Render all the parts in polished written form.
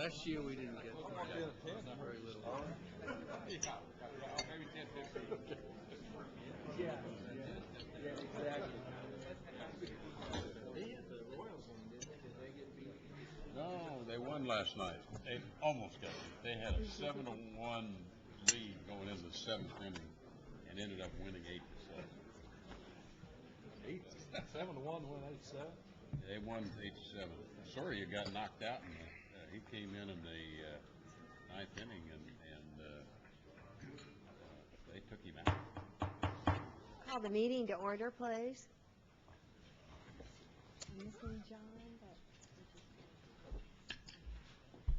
Last year we didn't get very little. Maybe 10, 15. Yeah, exactly. They had the Royals in, didn't they? Did they get beat? No, they won last night. They almost got it. They had a 7-1 lead going into the 7th inning and ended up winning 8-7. 7-1 won 8-7. They won 8-7. Sorry, you got knocked out. He came in the 9th inning and they took him out. Call the meeting to order, please. I'm missing John.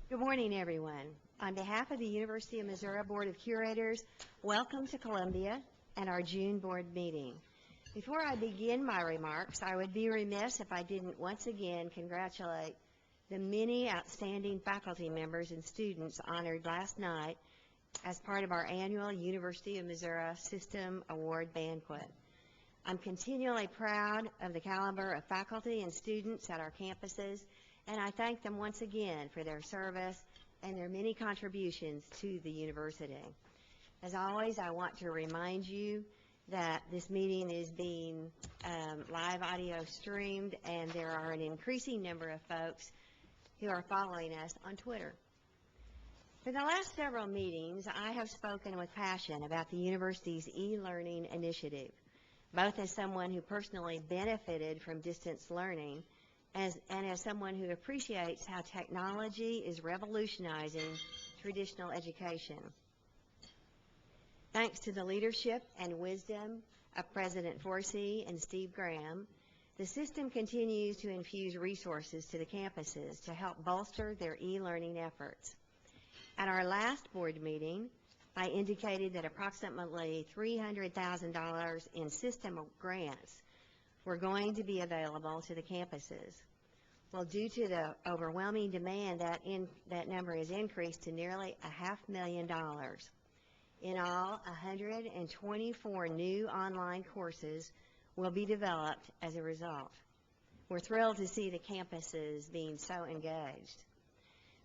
Good morning, everyone. On behalf of the University of Missouri Board of Curators, welcome to Columbia and our June board meeting. Before I begin my remarks, I would be remiss if I didn't once again congratulate the many outstanding faculty members and students honored last night as part of our annual University of Missouri System Award Banquet. I'm continually proud of the caliber of faculty and students at our campuses, and I thank them once again for their service and their many contributions to the university. As always, I want to remind you that this meeting is being live audio streamed, and there are an increasing number of folks who are following us on Twitter. For the last several meetings, I have spoken with passion about the university's e-learning initiative, both as someone who personally benefited from distance learning and as someone who appreciates how technology is revolutionizing traditional education. Thanks to the leadership and wisdom of President Forsey and Steve Graham, the system continues to infuse resources to the campuses to help bolster their e-learning efforts. At our last board meeting, I indicated that approximately $300,000 in system grants were going to be available to the campuses. Well, due to the overwhelming demand, that number has increased to nearly $500,000. In all, 124 new online courses will be developed as a result. We're thrilled to see the campuses being so engaged.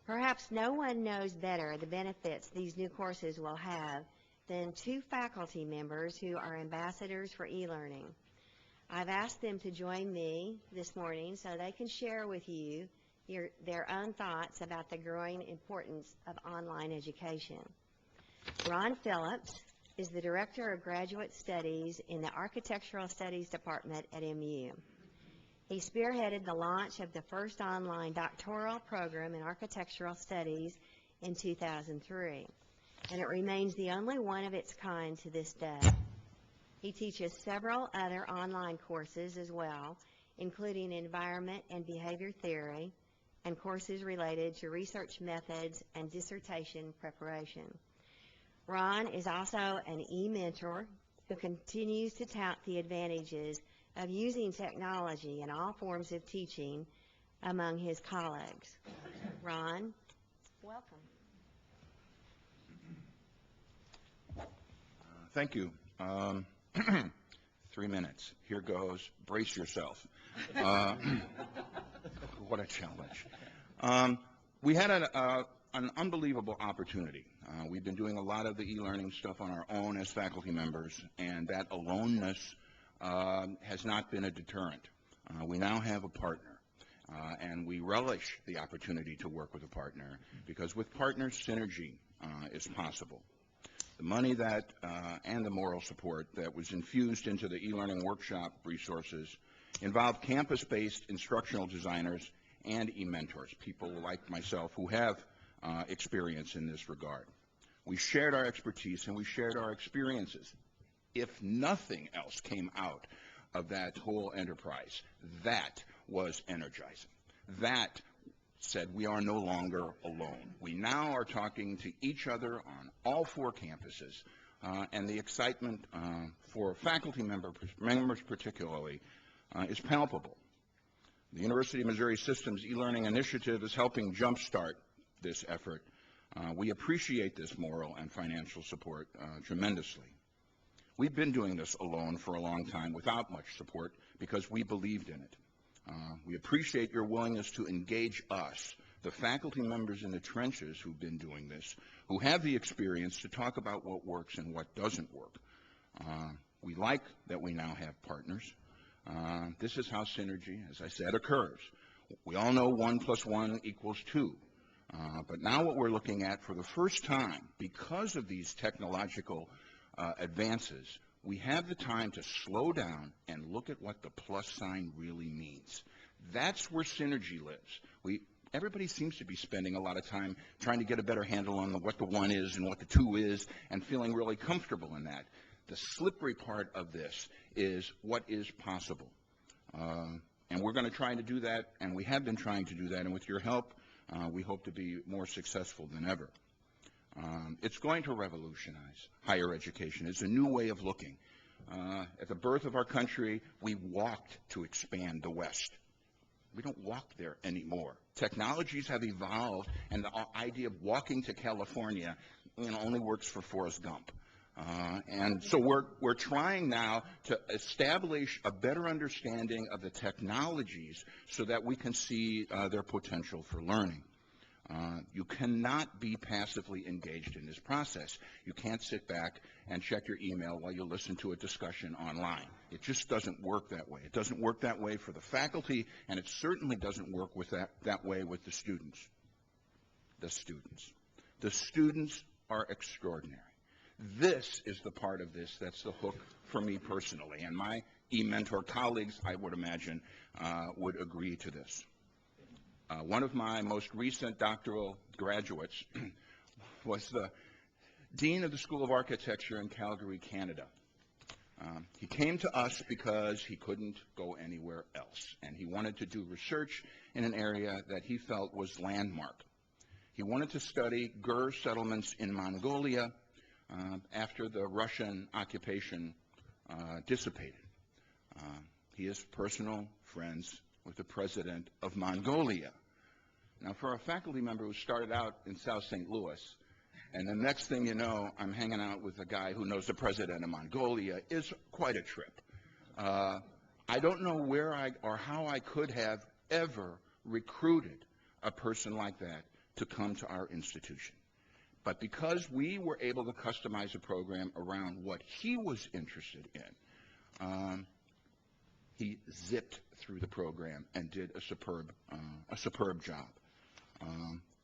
Perhaps no one knows better the benefits these new courses will have than two faculty members who are ambassadors for e-learning. I've asked them to join me this morning so they can share with you their own thoughts about the growing importance of online education. Ron Phillips is the Director of Graduate Studies in the Architectural Studies Department at MU. He spearheaded the launch of the first online doctoral program in Architectural Studies in 2003, and it remains the only one of its kind to this day. He teaches several other online courses as well, including environment and behavior theory, and courses related to research methods and dissertation preparation. Ron is also an e-mentor who continues to tout the advantages of using technology in all forms of teaching among his colleagues. Ron, welcome. Thank you. 3 minutes. Here goes. Brace yourself. What a challenge. We had an unbelievable opportunity. We've been doing a lot of the e-learning stuff on our own as faculty members, and that aloneness has not been a deterrent. We now have a partner, and we relish the opportunity to work with a partner, because with partners, synergy is possible. The money that and the moral support that was infused into the e-learning workshop resources involved campus-based instructional designers and e-mentors, people like myself who have experience in this regard. We shared our expertise and we shared our experiences. If nothing else came out of that whole enterprise, that was energizing. That said we are no longer alone. We now are talking to each other on all 4 campuses, and the excitement for faculty members particularly is palpable. The University of Missouri System's e-learning initiative is helping jumpstart this effort. We appreciate this moral and financial support tremendously. We've been doing this alone for a long time without much support because we believed in it. We appreciate your willingness to engage us the faculty members in the trenches who've been doing this, who have the experience to talk about what works and what doesn't work. We like that we now have partners. This is how synergy, as I said, occurs. We all know 1 + 1 = 2. But now what we're looking at for the first time, because of these technological advances, we have the time to slow down and look at what the plus sign really means. That's where synergy lives. Everybody seems to be spending a lot of time trying to get a better handle on what the 1 is and what the 2 is and feeling really comfortable in that. The slippery part of this is what is possible. And we're going to try to do that, and we have been trying to do that, and with your help, we hope to be more successful than ever. It's going to revolutionize higher education. It's a new way of looking. At the birth of our country, we walked to expand the West. We don't walk there anymore. Technologies have evolved, and the idea of walking to California, only works for Forrest Gump. And so we're trying now to establish a better understanding of the technologies so that we can see their potential for learning. You cannot be passively engaged in this process. You can't sit back and check your email while you listen to a discussion online. It just doesn't work that way. It doesn't work that way for the faculty, and it certainly doesn't work with that way with the students. The students are extraordinary. This is the part of this that's the hook for me personally, and my e-mentor colleagues, I would imagine, would agree to this. One of my most recent doctoral graduates was the Dean of the School of Architecture in Calgary, Canada. He came to us because he couldn't go anywhere else, and he wanted to do research in an area that he felt was landmark. He wanted to study Gur settlements in Mongolia after the Russian occupation dissipated. He is personal friends with the president of Mongolia. Now, for a faculty member who started out in South St. Louis, and the next thing you know, I'm hanging out with a guy who knows the president of Mongolia, is quite a trip. I don't know where or how I could have ever recruited a person like that to come to our institution. But because we were able to customize a program around what he was interested in, he zipped through the program and did a superb job.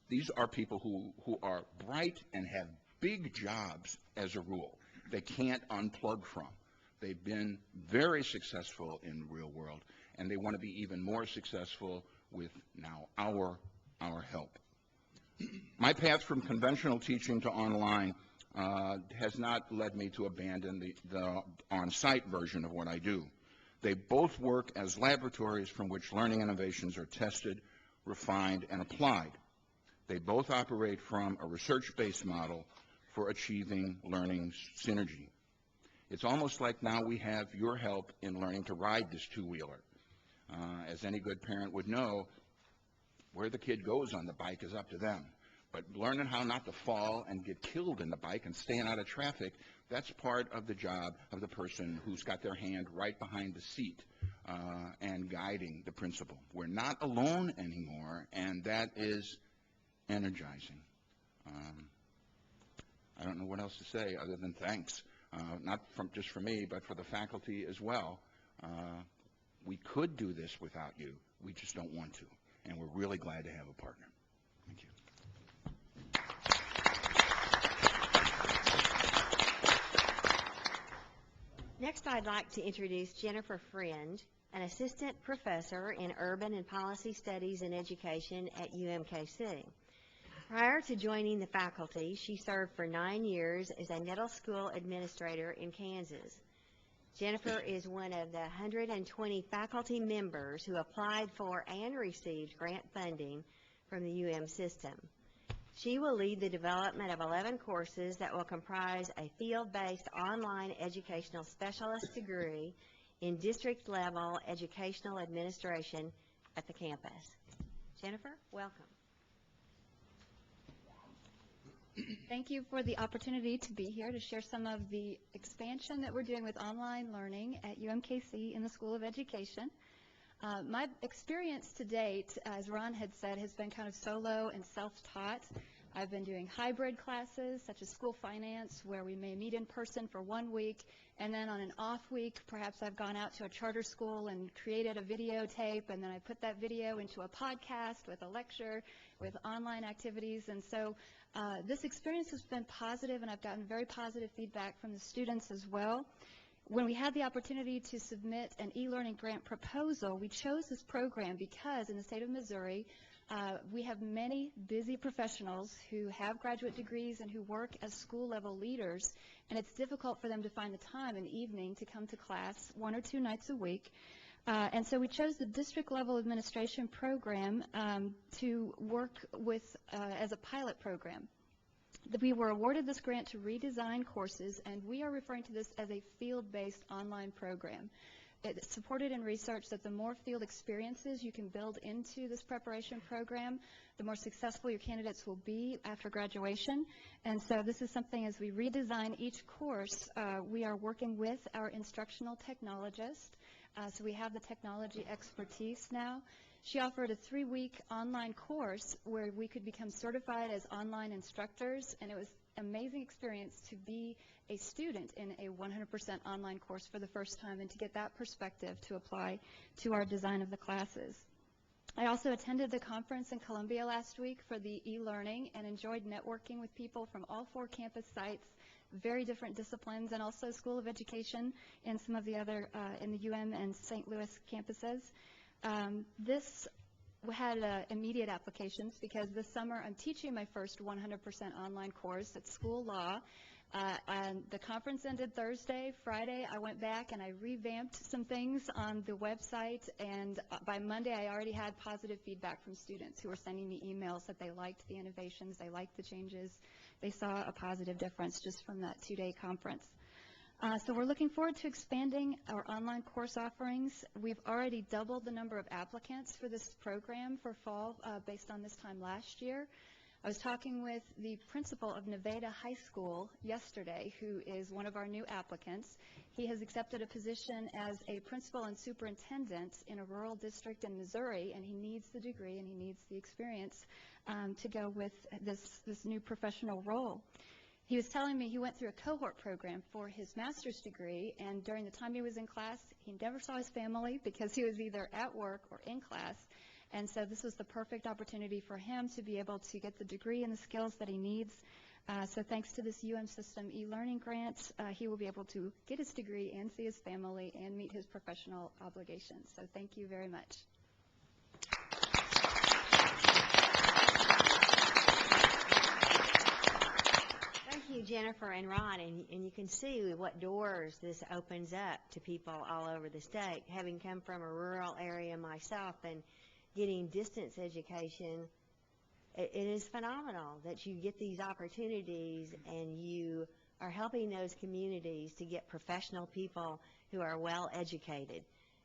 These are people who are bright and have big jobs as a rule. They can't unplug from. They've been very successful in the real world, and they want to be even more successful with now our help. My path from conventional teaching to online has not led me to abandon the on-site version of what I do. They both work as laboratories from which learning innovations are tested, refined, and applied. They both operate from a research-based model for achieving learning synergy. It's almost like now we have your help in learning to ride this two-wheeler. As any good parent would know, where the kid goes on the bike is up to them. But learning how not to fall and get killed in the bike and staying out of traffic, that's part of the job of the person who's got their hand right behind the seat and guiding the principal. We're not alone anymore, and that is energizing. I don't know what else to say other than thanks, not just for me, but for the faculty as well. We could do this without you. We just don't want to, and we're really glad to have a partner. Thank you. Next, I'd like to introduce Jennifer Friend, an assistant professor in urban and policy studies and education at UMKC. Prior to joining the faculty, she served for 9 years as a middle school administrator in Kansas. Jennifer is one of the 120 faculty members who applied for and received grant funding from the UM system. She will lead the development of 11 courses that will comprise a field-based online educational specialist degree in district-level educational administration at the campus. Jennifer, welcome. Thank you for the opportunity to be here to share some of the expansion that we're doing with online learning at UMKC in the School of Education. My experience to date, as Ron had said, has been kind of solo and self-taught. I've been doing hybrid classes, such as school finance, where we may meet in person for 1 week, and then on an off week, perhaps I've gone out to a charter school and created a videotape, and then I put that video into a podcast with a lecture, with online activities. And so this experience has been positive, and I've gotten very positive feedback from the students as well. When we had the opportunity to submit an e-learning grant proposal, we chose this program because in the state of Missouri, we have many busy professionals who have graduate degrees and who work as school-level leaders, and it's difficult for them to find the time in the evening to come to class 1 or 2 nights a week. And so we chose the district-level administration program to work with as a pilot program. We were awarded this grant to redesign courses, and we are referring to this as a field-based online program. It's supported in research that the more field experiences you can build into this preparation program, the more successful your candidates will be after graduation. And so this is something, as we redesign each course, we are working with our instructional technologist. So we have the technology expertise now. She offered a 3-week online course where we could become certified as online instructors, and it was an amazing experience to be a student in a 100% online course for the first time and to get that perspective to apply to our design of the classes. I also attended the conference in Columbia last week for the e-learning and enjoyed networking with people from all 4 campus sites, very different disciplines, and also School of Education and some of the other in the UM and St. Louis campuses. This had immediate applications because this summer I'm teaching my first 100% online course at School Law. And the conference ended Thursday. Friday I went back and I revamped some things on the website, and by Monday I already had positive feedback from students who were sending me emails that they liked the innovations, they liked the changes, they saw a positive difference just from that 2-day conference. So we're looking forward to expanding our online course offerings. We've already doubled the number of applicants for this program for fall based on this time last year. I was talking with the principal of Nevada High School yesterday, who is one of our new applicants. He has accepted a position as a principal and superintendent in a rural district in Missouri, and he needs the degree and he needs the experience to go with this new professional role. He was telling me he went through a cohort program for his master's degree, and during the time he was in class, he never saw his family because he was either at work or in class. And so this was the perfect opportunity for him to be able to get the degree and the skills that he needs. So thanks to this UM System e-learning grant, he will be able to get his degree and see his family and meet his professional obligations. So thank you very much. Thank you, Jennifer and Ron, and you can see what doors this opens up to people all over the state. Having come from a rural area myself and getting distance education, it is phenomenal that you get these opportunities and you are helping those communities to get professional people who are well educated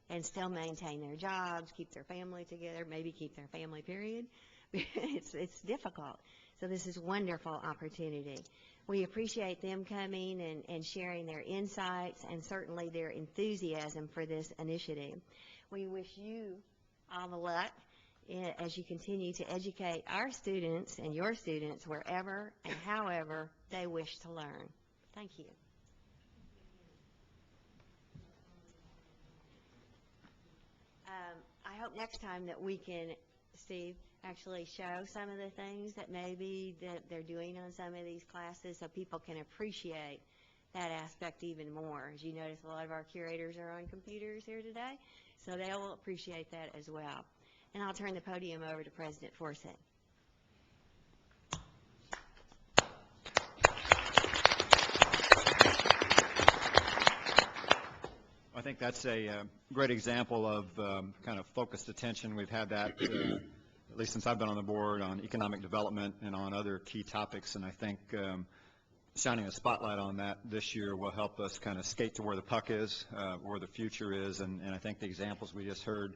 and still maintain their jobs, keep their family together, maybe keep their family, period. It's difficult. So this is a wonderful opportunity. We appreciate them coming and sharing their insights and certainly their enthusiasm for this initiative. We wish you all the luck as you continue to educate our students and your students wherever and however they wish to learn. Thank you. I hope next time that we can, Steve, actually show some of the things that maybe that they're doing on some of these classes so people can appreciate that aspect even more. As you notice, a lot of our curators are on computers here today, so they'll appreciate that as well. And I'll turn the podium over to President Forsett. I think that's a great example of kind of focused attention. We've had that, at least since I've been on the board, on economic development and on other key topics, and I think shining a spotlight on that this year will help us kind of skate to where the puck is, where the future is, and I think the examples we just heard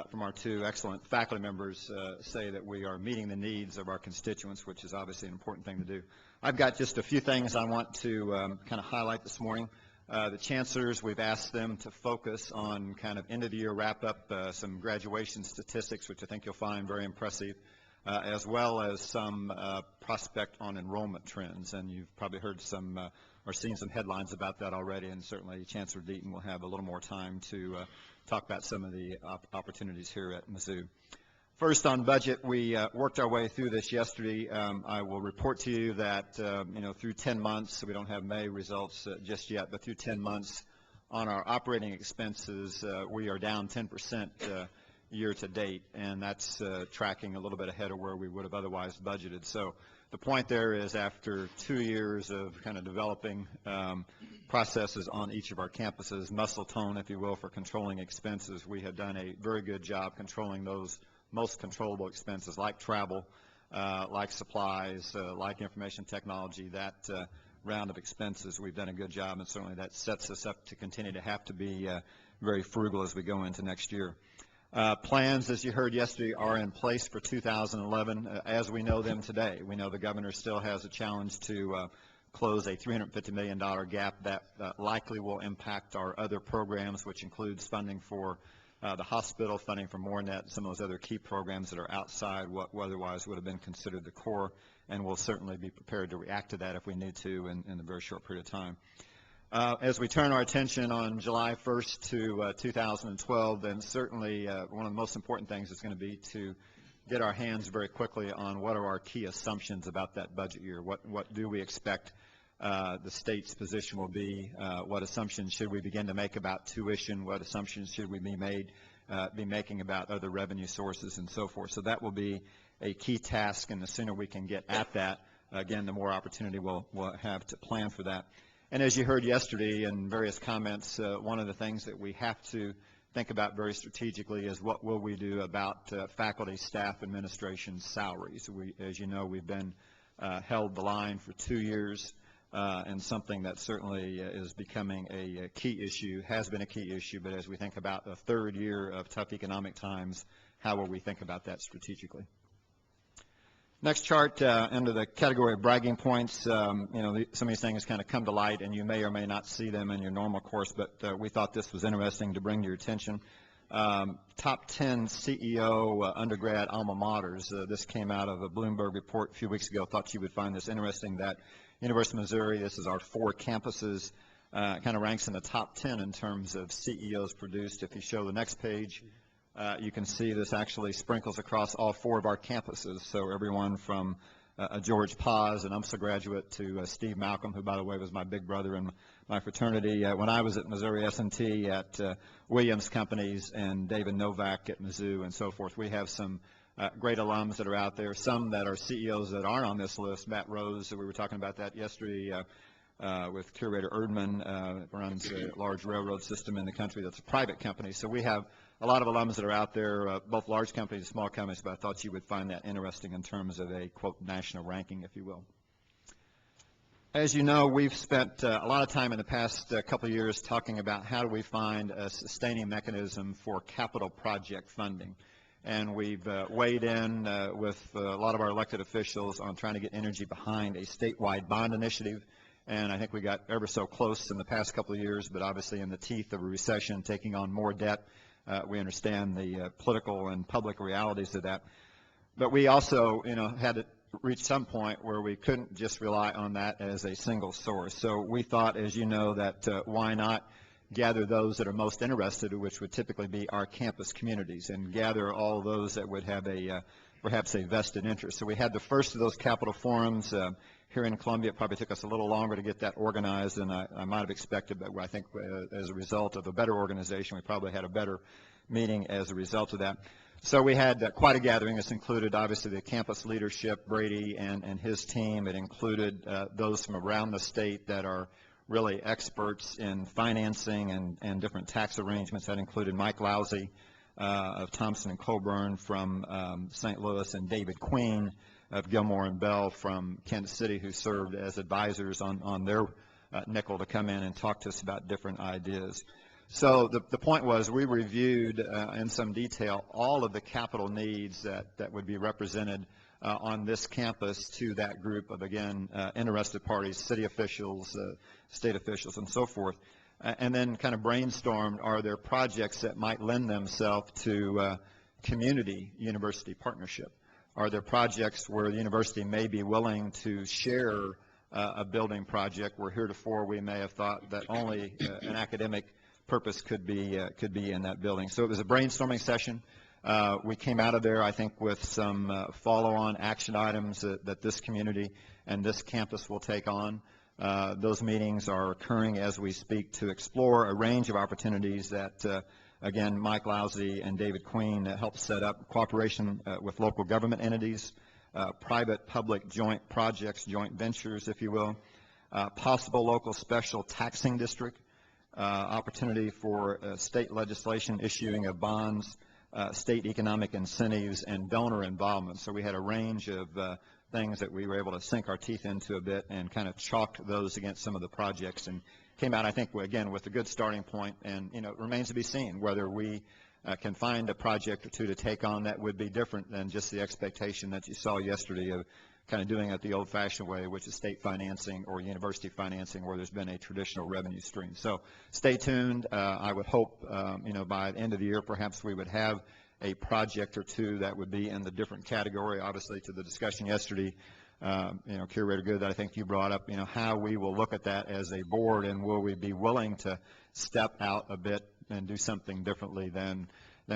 from our 2 excellent faculty members say that we are meeting the needs of our constituents, which is obviously an important thing to do. I've got just a few things I want to kind of highlight this morning. The chancellors, we've asked them to focus on kind of end-of-the-year wrap-up, some graduation statistics, which I think you'll find very impressive, as well as some prospect on enrollment trends. And you've probably heard some or seen some headlines about that already, and certainly Chancellor Deaton will have a little more time to talk about some of the opportunities here at Mizzou. First, on budget, we worked our way through this yesterday. I will report to you that, through 10 months, so we don't have May results just yet, but through 10 months on our operating expenses, we are down 10% year to date, and that's tracking a little bit ahead of where we would have otherwise budgeted. So the point there is, after 2 years of kind of developing processes on each of our campuses, muscle tone, if you will, for controlling expenses, we have done a very good job controlling those most controllable expenses like travel, like supplies, like information technology. That round of expenses, we've done a good job, and certainly that sets us up to continue to have to be very frugal as we go into next year. Plans, as you heard yesterday, are in place for 2011 as we know them today. We know the governor still has a challenge to close a $350 million gap that likely will impact our other programs, which includes funding for the hospital, funding for MORENET, and some of those other key programs that are outside what otherwise would have been considered the core, and we'll certainly be prepared to react to that if we need to in a very short period of time. As we turn our attention on July 1st to 2012, then certainly one of the most important things is going to be to get our hands very quickly on what are our key assumptions about that budget year. What do we expect the state's position will be? What assumptions should we begin to make about tuition? What assumptions should we be making about other revenue sources and so forth? So that will be a key task, and the sooner we can get at that, again, the more opportunity we'll have to plan for that. And as you heard yesterday in various comments, one of the things that we have to think about very strategically is what will we do about faculty, staff, administration salaries. As you know, we've been held the line for 2 years, and something that certainly is becoming a key issue, has been a key issue, but as we think about the third year of tough economic times, how will we think about that strategically? Next chart, under the category of bragging points, some of these things kind of come to light, and you may or may not see them in your normal course, but we thought this was interesting to bring to your attention. Top 10 CEO undergrad alma maters. This came out of a Bloomberg report a few weeks ago. Thought you would find this interesting, that University of Missouri, this is our 4 campuses, kind of ranks in the top 10 in terms of CEOs produced. If you show the next page, you can see this actually sprinkles across all 4 of our campuses. So everyone from George Paz, an UMSA graduate, to Steve Malcolm, who, by the way, was my big brother in my fraternity when I was at Missouri S&T, at Williams Companies, and David Novak at Mizzou, and so forth. We have some great alums that are out there, some that are CEOs that aren't on this list. Matt Rose, we were talking about that yesterday with Curator Erdman, runs a large railroad system in the country that's a private company. So we have a lot of alums that are out there, both large companies and small companies, but I thought you would find that interesting in terms of a, quote, national ranking, if you will. As you know, we've spent a lot of time in the past couple of years talking about how do we find a sustaining mechanism for capital project funding. And we've weighed in with a lot of our elected officials on trying to get energy behind a statewide bond initiative. And I think we got ever so close in the past couple of years, but obviously in the teeth of a recession, taking on more debt, we understand the political and public realities of that. But we also, had to reach some point where we couldn't just rely on that as a single source. So we thought, as you know, that why not gather those that are most interested, which would typically be our campus communities, and gather all those that would have perhaps a vested interest. So we had the first of those capital forums here in Columbia. It probably took us a little longer to get that organized than I might have expected, but I think as a result of a better organization, we probably had a better meeting as a result of that. So we had quite a gathering. This included, obviously, the campus leadership, Brady and his team. It included those from around the state that are really experts in financing and different tax arrangements. That included Mike Lousy of Thompson and Coburn from St. Louis, and David Queen of Gilmore and Bell from Kansas City, who served as advisors on their nickel to come in and talk to us about different ideas. So the point was, we reviewed in some detail all of the capital needs that would be represented on this campus to that group of, again, interested parties, city officials, state officials, and so forth. and then kind of brainstormed, are there projects that might lend themselves to community university partnership? Are there projects where the university may be willing to share a building project where heretofore we may have thought that only an academic purpose could be in that building? So it was a brainstorming session. We came out of there, I think, with some follow-on action items that this community and this campus will take on. Those meetings are occurring as we speak to explore a range of opportunities that, again, Mike Lousy and David Queen helped set up cooperation with local government entities, private-public joint projects, joint ventures, if you will, possible local special taxing district, opportunity for state legislation issuing of bonds, state economic incentives, and donor involvement. So we had a range of things that we were able to sink our teeth into a bit and kind of chalked those against some of the projects and came out, I think, again, with a good starting point. And, you know, it remains to be seen whether we can find a project or two to take on that would be different than just the expectation that you saw yesterday of kind of doing it the old-fashioned way, which is state financing or university financing where there's been a traditional revenue stream. So stay tuned. I would hope, you know, by the end of the year, perhaps we would have a project or two that would be in the different category. Obviously, to the discussion yesterday, you know, Curator Good, that I think you brought up, you know, how we will look at that as a board, and will we be willing to step out a bit and do something differently than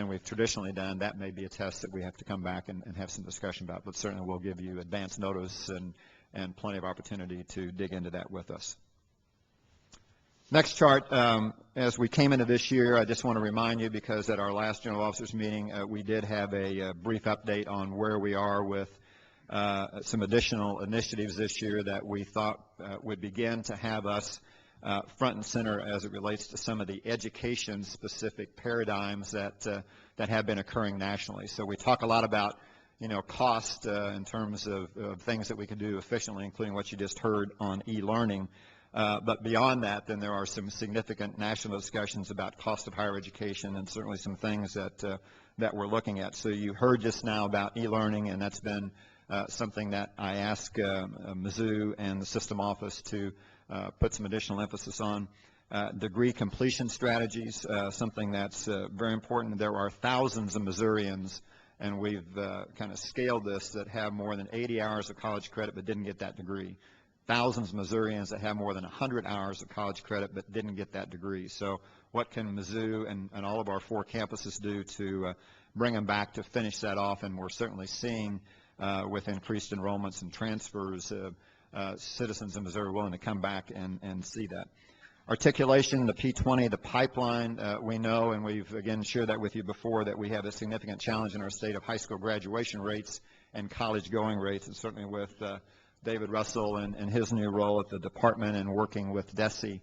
we've traditionally done. That may be a test that we have to come back and have some discussion about, but certainly we'll give you advance notice and plenty of opportunity to dig into that with us. Next chart, as we came into this year, I just want to remind you, because at our last General Officers meeting, we did have a brief update on where we are with some additional initiatives this year that we thought would begin to have us front and center as it relates to some of the education-specific paradigms that have been occurring nationally. So we talk a lot about, you know, cost in terms of things that we can do efficiently, including what you just heard on e-learning. But beyond that, then there are some significant national discussions about cost of higher education, and certainly some things that we're looking at. So you heard just now about e-learning, and that's been something that I asked Mizzou and the system office to put some additional emphasis on. Degree completion strategies, something that's very important. There are thousands of Missourians, and we've kind of scaled this, that have more than 80 hours of college credit but didn't get that degree. Thousands of Missourians that have more than 100 hours of college credit but didn't get that degree. So what can Mizzou and all of our 4 campuses do to bring them back to finish that off? And we're certainly seeing with increased enrollments and transfers, citizens in Missouri willing to come back and see that. Articulation, the P20, the pipeline, we know, and we've again shared that with you before, that we have a significant challenge in our state of high school graduation rates and college going rates, and certainly with David Russell and his new role at the department and working with DESE,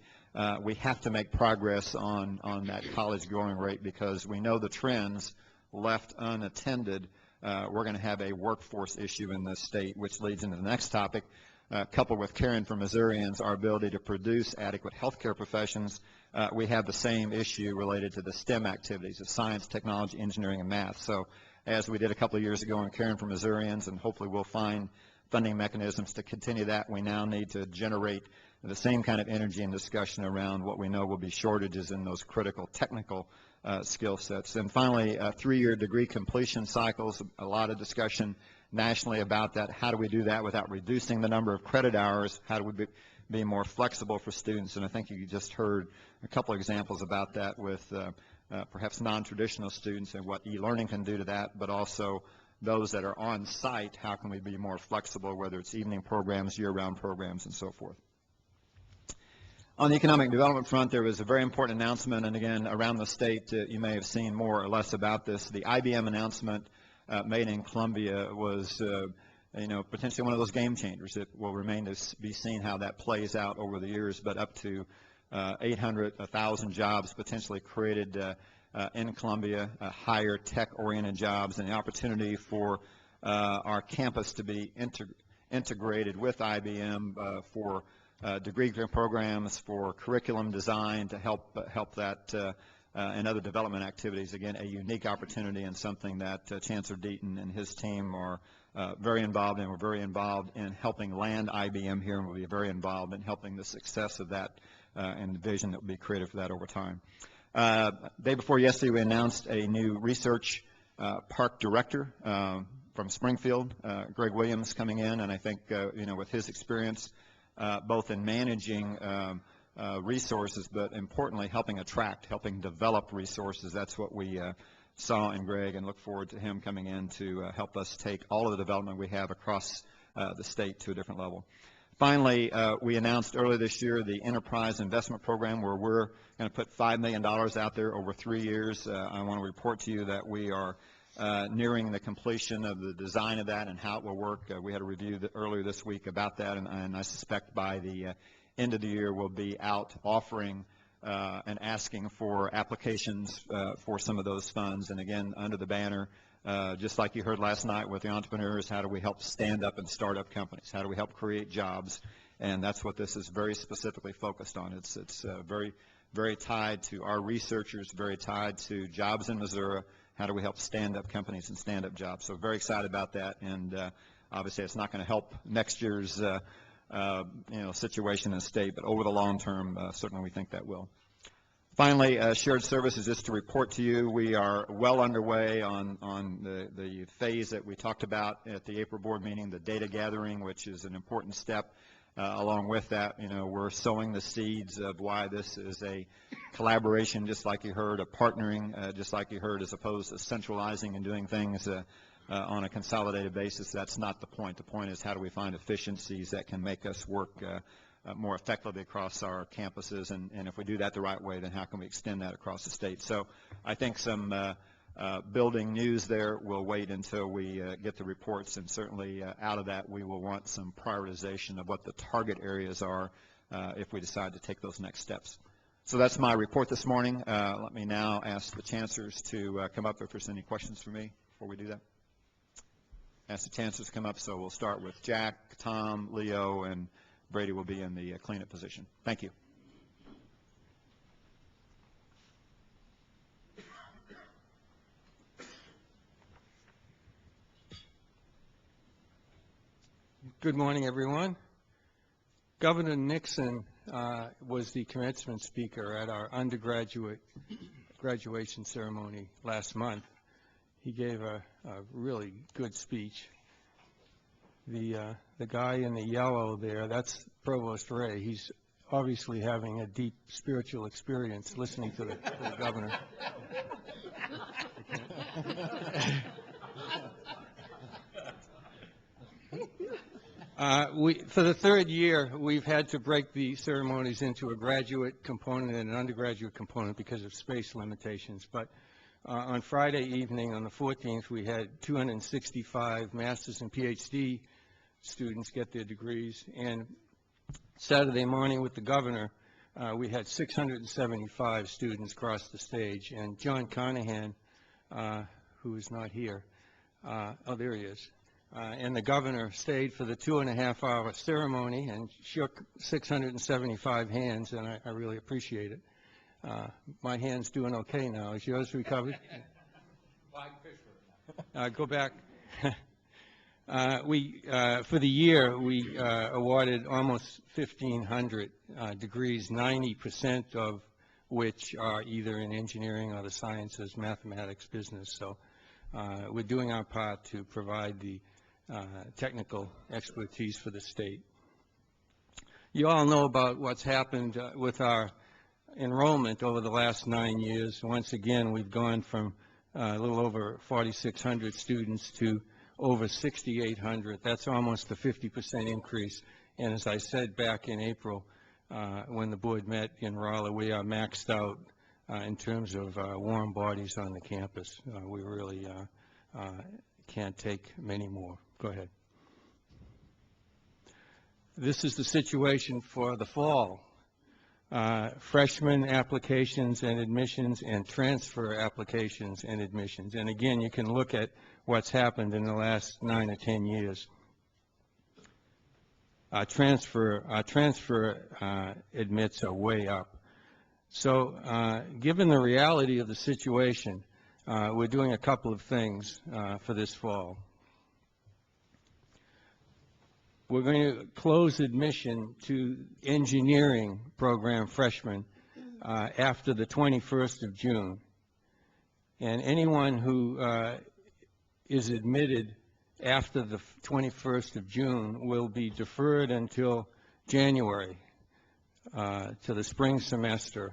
we have to make progress on that college going rate, because we know the trends left unattended. We're going to have a workforce issue in this state, which leads into the next topic. Coupled with caring for Missourians, our ability to produce adequate healthcare professions, we have the same issue related to the STEM activities of science, technology, engineering, and math. So as we did a couple of years ago in caring for Missourians, and hopefully we'll find funding mechanisms to continue that, we now need to generate the same kind of energy and discussion around what we know will be shortages in those critical technical skill sets. And finally, 3-year degree completion cycles, a lot of discussion nationally about that. How do we do that without reducing the number of credit hours? How do we be more flexible for students? And I think you just heard a couple of examples about that with perhaps non-traditional students and what e-learning can do to that, but also those that are on site, how can we be more flexible, whether it's evening programs, year-round programs, and so forth. On the economic development front, there was a very important announcement, and again, around the state, you may have seen more or less about this. The IBM announcement made in Columbia was, you know, potentially one of those game changers. It will remain to be seen how that plays out over the years, but up to 1,000 jobs potentially created in Columbia, higher tech-oriented jobs, and the opportunity for our campus to be integrated with IBM for degree programs, for curriculum design to help that and other development activities. Again, a unique opportunity and something that Chancellor Deaton and his team are very involved in. We're very involved in helping land IBM here, and we'll be very involved in helping the success of that and the vision that will be created for that over time. Day before yesterday, we announced a new research park director from Springfield, Greg Williams, coming in, and I think with his experience both in managing resources, but importantly helping attract, helping develop resources. That's what we saw in Greg, and look forward to him coming in to help us take all of the development we have across the state to a different level. Finally, we announced earlier this year the Enterprise Investment Program, where we're going to put $5 million out there over 3 years. I want to report to you that we are nearing the completion of the design of that and how it will work. We had a review earlier this week about that, and I suspect by the end of the year we'll be out offering and asking for applications for some of those funds. And again, under the banner, just like you heard last night with the entrepreneurs, how do we help stand up and start up companies? How do we help create jobs? And that's what this is very specifically focused on. It's very, very tied to our researchers, very tied to jobs in Missouri. How do we help stand up companies and stand up jobs? So very excited about that. And obviously it's not going to help next year's situation in the state, but over the long term, certainly we think that will. Finally, shared services, just to report to you, we are well underway on the phase that we talked about at the April board meeting, the data gathering, which is an important step. Along with that, we're sowing the seeds of why this is a collaboration, just like you heard, a partnering, just like you heard, as opposed to centralizing and doing things on a consolidated basis. That's not the point. The point is, how do we find efficiencies that can make us work more effectively across our campuses, and if we do that the right way, then how can we extend that across the state? So I think some building news there. We'll wait until we get the reports, and certainly out of that we will want some prioritization of what the target areas are if we decide to take those next steps. So that's my report this morning. Let me now ask the chancellors to come up if there's any questions for me before we do that. Ask the chancellors to come up, so we'll start with Jack, Tom, Leo, and Brady will be in the cleanup position. Thank you. Good morning, everyone. Governor Nixon was the commencement speaker at our undergraduate graduation ceremony last month. He gave a really good speech. The guy in the yellow there, that's Provost Ray. He's obviously having a deep spiritual experience listening to the governor. For the third year, we've had to break the ceremonies into a graduate component and an undergraduate component because of space limitations. But on Friday evening, on the 14th, we had 265 master's and PhD students get their degrees, and Saturday morning with the governor, we had 675 students cross the stage, and John Carnahan, who is not here, oh, there he is, and the governor stayed for the 2.5-hour ceremony and shook 675 hands, and I really appreciate it. My hand's doing okay now. Is yours recovered? Go back. For the year, we awarded almost 1,500 degrees, 90% of which are either in engineering or the sciences, mathematics, business. So we're doing our part to provide the technical expertise for the state. You all know about what's happened with our enrollment over the last 9 years. Once again, we've gone from a little over 4,600 students to over 6,800. That's almost a 50% increase. And as I said back in April, when the board met in Raleigh, we are maxed out in terms of warm bodies on the campus. We really can't take many more. Go ahead. This is the situation for the fall. Freshman applications and admissions and transfer applications and admissions. And again, you can look at what's happened in the last 9 or 10 years. Our transfer admits are way up. So given the reality of the situation, we're doing a couple of things for this fall. we're going to close admission to engineering program freshmen after the 21st of June. And anyone who is admitted after the 21st of June will be deferred until January to the spring semester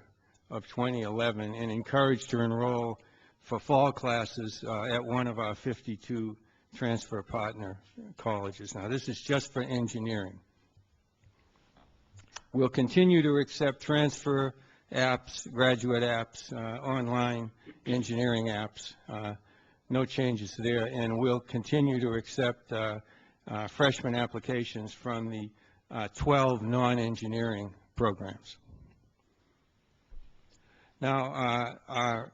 of 2011 and encouraged to enroll for fall classes at one of our 52 transfer partner colleges. Now, this is just for engineering. We'll continue to accept transfer apps, graduate apps, online engineering apps. No changes there, and we'll continue to accept freshman applications from the 12 non-engineering programs. Now, our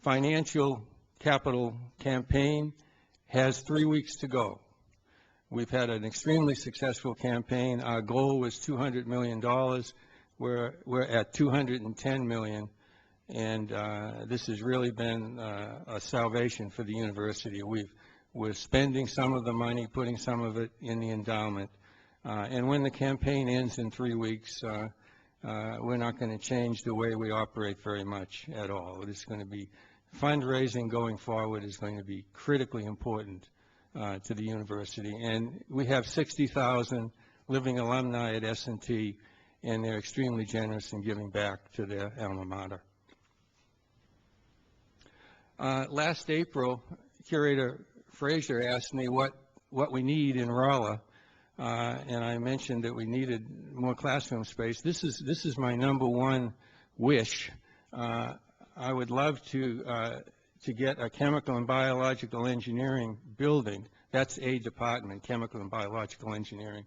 financial capital campaign has 3 weeks to go. We've had an extremely successful campaign. Our goal was $200 million. We're at $210 million, and this has really been a salvation for the university. We're spending some of the money, putting some of it in the endowment, and when the campaign ends in 3 weeks, we're not going to change the way we operate very much at all. It's going to be fundraising going forward is going to be critically important to the university, and we have 60,000 living alumni at S&T, and they're extremely generous in giving back to their alma mater. Last April, Curator Frazier asked me what we need in Rolla, and I mentioned that we needed more classroom space. This is my number one wish. I would love to get a chemical and biological engineering building. That's a department, chemical and biological engineering,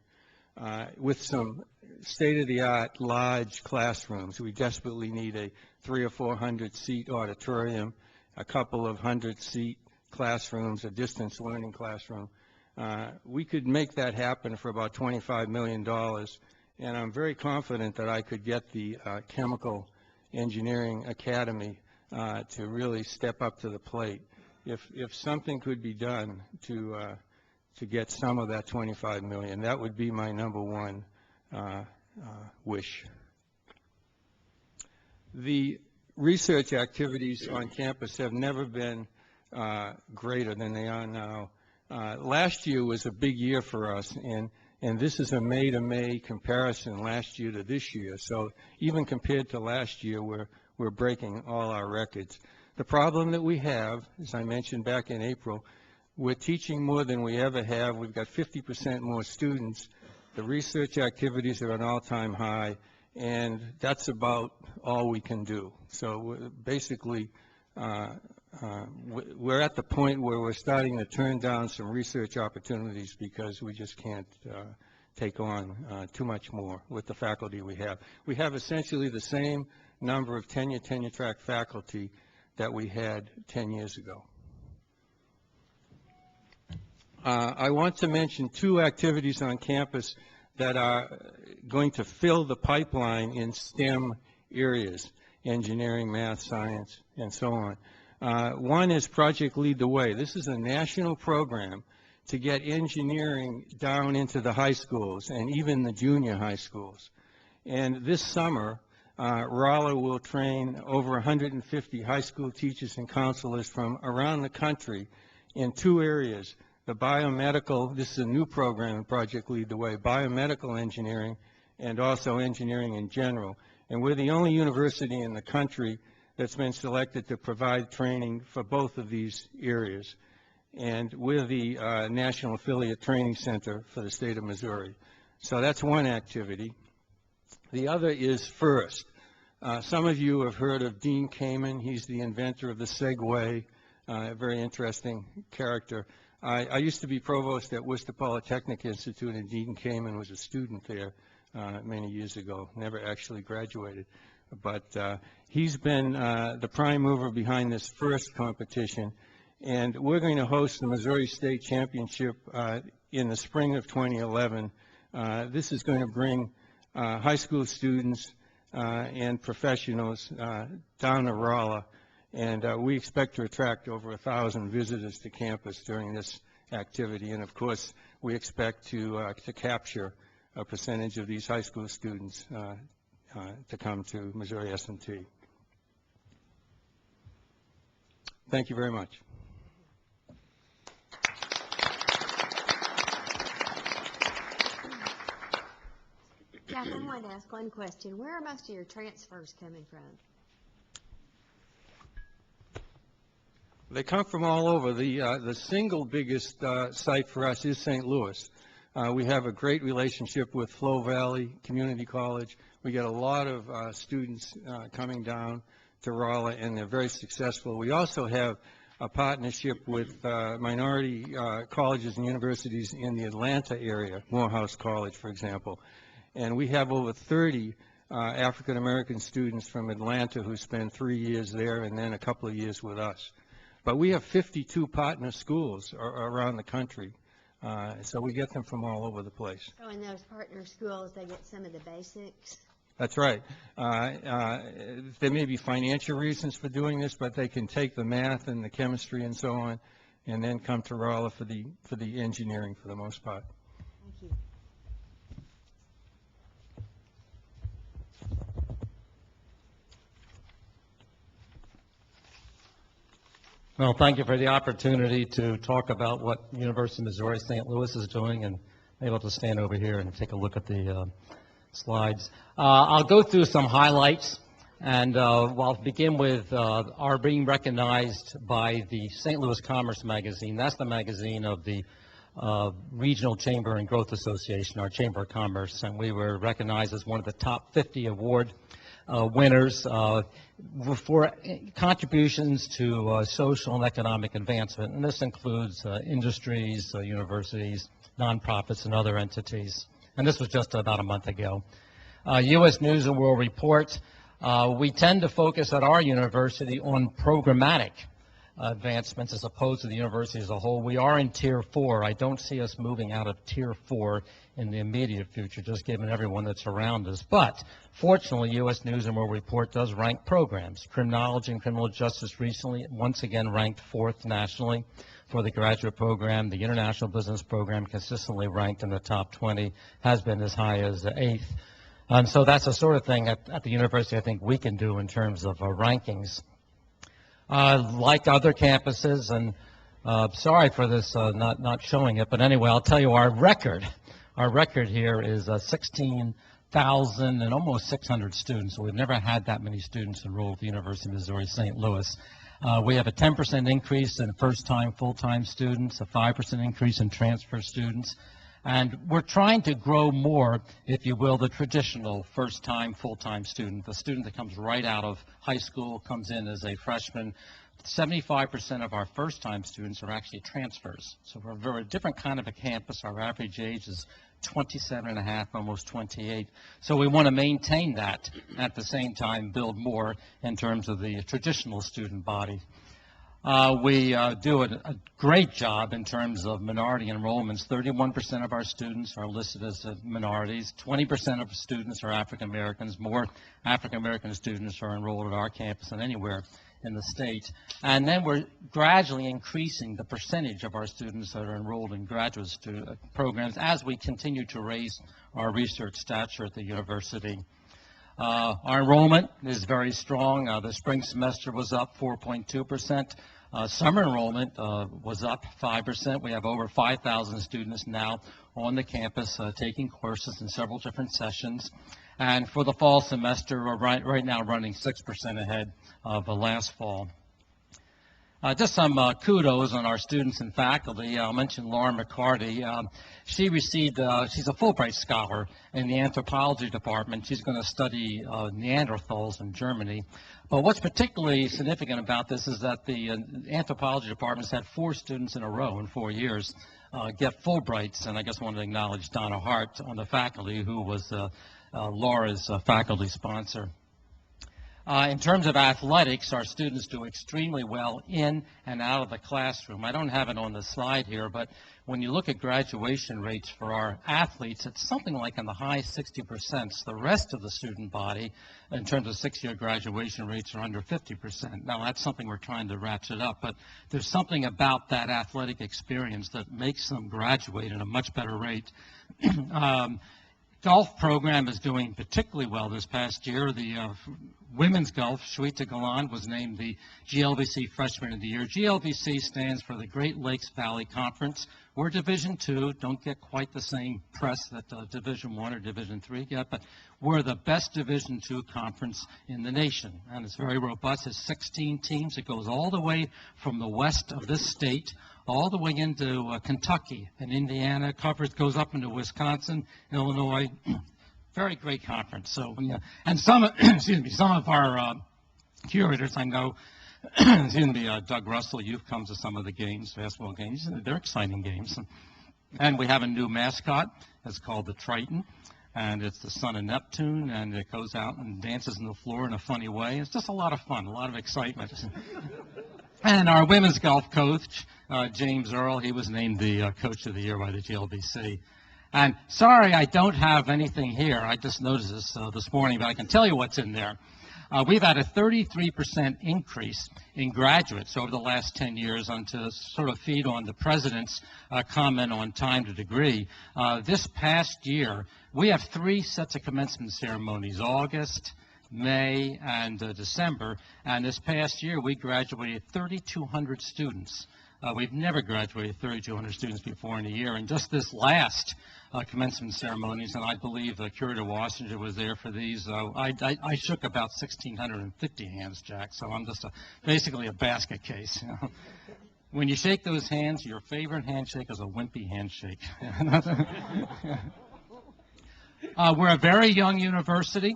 with some state-of-the-art large classrooms. We desperately need a 300 or 400 seat auditorium, a couple of 100-seat classrooms, a distance learning classroom. We could make that happen for about $25 million, and I'm very confident that I could get the Chemical Engineering Academy to really step up to the plate. If something could be done to get some of that $25 million, that would be my number one wish. The research activities on campus have never been greater than they are now. Last year was a big year for us, and this is a May-to-May comparison last year to this year. So even compared to last year, we're breaking all our records. The problem that we have, as I mentioned back in April, we're teaching more than we ever have. We've got 50% more students. The research activities are an all-time high, and that's about all we can do. So basically, we're at the point where we're starting to turn down some research opportunities because we just can't take on too much more with the faculty we have. We have essentially the same number of tenure-track faculty that we had 10 years ago. I want to mention two activities on campus that are going to fill the pipeline in STEM areas, engineering, math, science, and so on. One is Project Lead the Way. This is a national program to get engineering down into the high schools and even the junior high schools. And this summer, Rolla will train over 150 high school teachers and counselors from around the country in two areas: the biomedical, this is a new program in Project Lead the Way, biomedical engineering, and also engineering in general. And we're the only university in the country that's been selected to provide training for both of these areas. And we're the National Affiliate Training Center for the state of Missouri. So that's one activity. The other is FIRST. Some of you have heard of Dean Kamen. He's the inventor of the Segway, a very interesting character. I used to be provost at Worcester Polytechnic Institute, and Dean Kamen was a student there many years ago, never actually graduated. But he's been the prime mover behind this FIRST competition, and we're going to host the Missouri State Championship in the spring of 2011. This is going to bring high school students and professionals down to Rolla, and we expect to attract over 1,000 visitors to campus during this activity. And of course, we expect to capture a percentage of these high school students to come to Missouri S&T. Thank you very much. Jack, I wanted to ask one question. Where are most of your transfers coming from? They come from all over. The single biggest site for us is St. Louis. We have a great relationship with Flow Valley Community College. We get a lot of students coming down to Rolla, and they're very successful. We also have a partnership with minority colleges and universities in the Atlanta area, Morehouse College, for example. And we have over 30 African-American students from Atlanta who spend 3 years there and then a couple of years with us. But we have 52 partner schools around the country, so we get them from all over the place. So in those partner schools, they get some of the basics? That's right. There may be financial reasons for doing this, but they can take the math and the chemistry and so on, and then come to Rolla for the engineering for the most part. Thank you. Well, thank you for the opportunity to talk about what University of Missouri St. Louis is doing, and maybe I'll just stand over here and take a look at the slides. I'll go through some highlights, and I'll begin with our being recognized by the St. Louis Commerce Magazine. That's the magazine of the Regional Chamber and Growth Association, our Chamber of Commerce, and we were recognized as one of the top 50 award winners for contributions to social and economic advancement, and this includes industries, universities, nonprofits, and other entities. And this was just about a month ago. U.S. News and World Report, we tend to focus at our university on programmatic advancements as opposed to the university as a whole. We are in Tier 4. I don't see us moving out of Tier 4 in the immediate future, just given everyone that's around us. But fortunately, U.S. News and World Report does rank programs. Criminology and Criminal Justice recently, once again, ranked 4th nationally for the graduate program. The International Business Program consistently ranked in the top 20, has been as high as 8th. And so that's the sort of thing at the university I think we can do in terms of rankings. Like other campuses, and sorry for this not showing it, but anyway, I'll tell you our record here is 16,000 and almost 600 students. So we've never had that many students enrolled at the University of Missouri St. Louis. We have a 10% increase in first-time, full-time students, a 5% increase in transfer students, and we're trying to grow more, if you will, the traditional first-time, full-time student, the student that comes right out of high school, comes in as a freshman. 75% of our first-time students are actually transfers. So we're a very different kind of a campus. Our average age is 27 and a half, almost 28. So we want to maintain that, at the same time build more in terms of the traditional student body. We do a great job in terms of minority enrollments. 31% of our students are listed as minorities. 20% of students are African Americans. More African American students are enrolled at our campus than anywhere in the state. And then we're gradually increasing the percentage of our students that are enrolled in graduate programs as we continue to raise our research stature at the university. Our enrollment is very strong. The spring semester was up 4.2%. Summer enrollment was up 5%. We have over 5,000 students now on the campus taking courses in several different sessions. And for the fall semester, we're right now running 6% ahead of the last fall. Just some kudos on our students and faculty. I'll mention Lauren McCarty. She received, she's a Fulbright scholar in the anthropology department. She's going to study Neanderthals in Germany. But what's particularly significant about this is that the anthropology department has had 4 students in a row in 4 years get Fulbrights. And I just want to acknowledge Donna Hart on the faculty, who was Laura's faculty sponsor. In terms of athletics, our students do extremely well in and out of the classroom. I don't have it on the slide here, but when you look at graduation rates for our athletes, it's something like in the high 60%. The rest of the student body, in terms of six-year graduation rates, are under 50%. Now, that's something we're trying to ratchet up, but there's something about that athletic experience that makes them graduate at a much better rate. Golf program is doing particularly well this past year. The women's golf, Shweta Galan, was named the GLVC Freshman of the Year. GLVC stands for the Great Lakes Valley Conference. We're Division II, don't get quite the same press that Division I or Division III get, but we're the best Division II conference in the nation, and it's very robust. It's 16 teams. It goes all the way from the west of this state all the way into Kentucky and Indiana. Goes up into Wisconsin, Illinois. Very great conference. So, and some, some of our curators, I know, Doug Russell, you've come to some of the games, basketball games. They're exciting games. And we have a new mascot. It's called the Triton, and it's the son of Neptune, and it goes out and dances on the floor in a funny way. It's just a lot of fun, a lot of excitement. And our women's golf coach, James Earl, he was named the Coach of the Year by the GLBC. And sorry, I don't have anything here. I just noticed this morning, but I can tell you what's in there. We've had a 33% increase in graduates over the last 10 years, and to sort of feed on the President's comment on time to degree. This past year, we have 3 sets of commencement ceremonies, August, May, and December, and this past year we graduated 3,200 students. We've never graduated 3,200 students before in a year, and just this last commencement ceremonies, and I believe Curator Washington was there for these. I shook about 1,650 hands, Jack, so I'm just basically a basket case. You know? When you shake those hands, your favorite handshake is a wimpy handshake. We're a very young university.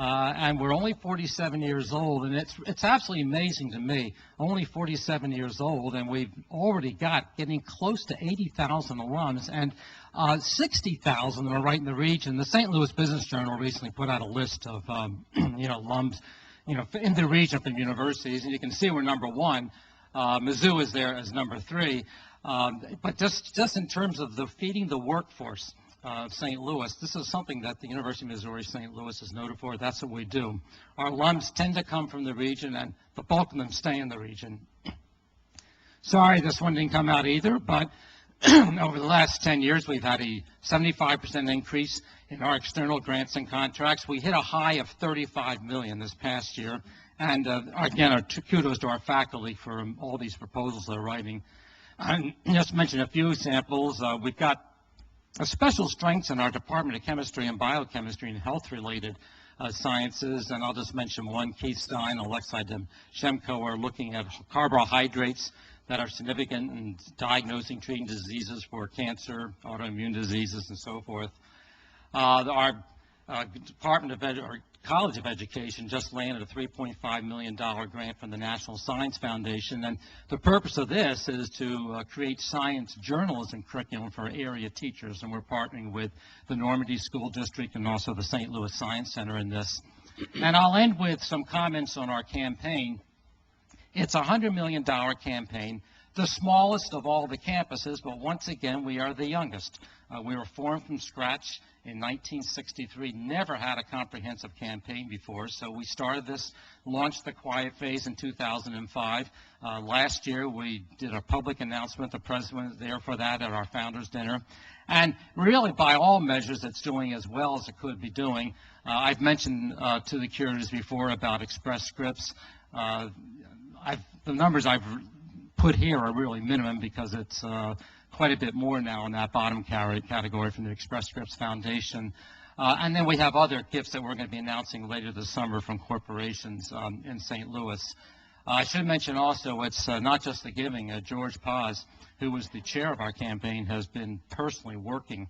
And we're only 47 years old, and it's absolutely amazing to me, only 47 years old, and we've already getting close to 80,000 alums, and 60,000 of them are right in the region. The St. Louis Business Journal recently put out a list of, alums, in the region from universities, and you can see we're number 1. Mizzou is there as number 3, but just in terms of feeding the workforce of St. Louis, this is something that the University of Missouri St. Louis is noted for. That's what we do. Our alums tend to come from the region, and the bulk of them stay in the region. Sorry, this one didn't come out either, but over the last 10 years, we've had a 75% increase in our external grants and contracts. We hit a high of $35 million this past year, and again, our kudos to our faculty for all these proposals they're writing. And just mention a few examples. We've got a special strengths in our Department of Chemistry and Biochemistry and health-related sciences, and I'll just mention one. Keith Stein and Alexei Demchenko are looking at carbohydrates that are significant in diagnosing, treating diseases for cancer, autoimmune diseases, and so forth. Our College of Education just landed a $3.5 million grant from the National Science Foundation, and the purpose of this is to create science journalism curriculum for area teachers, and we're partnering with the Normandy School District and also the St. Louis Science Center in this. And I'll end with some comments on our campaign. It's a $100 million campaign, the smallest of all the campuses, but once again, we are the youngest. We were formed from scratch in 1963, never had a comprehensive campaign before, so we started this, launched the quiet phase in 2005. Last year, we did a public announcement. The president was there for that at our founders' dinner. And really, by all measures, it's doing as well as it could be doing. I've mentioned to the curators before about Express Scripts. The numbers I've put here are really minimum because it's quite a bit more now in that bottom category from the Express Scripts Foundation. And then we have other gifts that we're going to be announcing later this summer from corporations in St. Louis. I should mention also it's not just the giving. George Paz, who was the chair of our campaign, has been personally working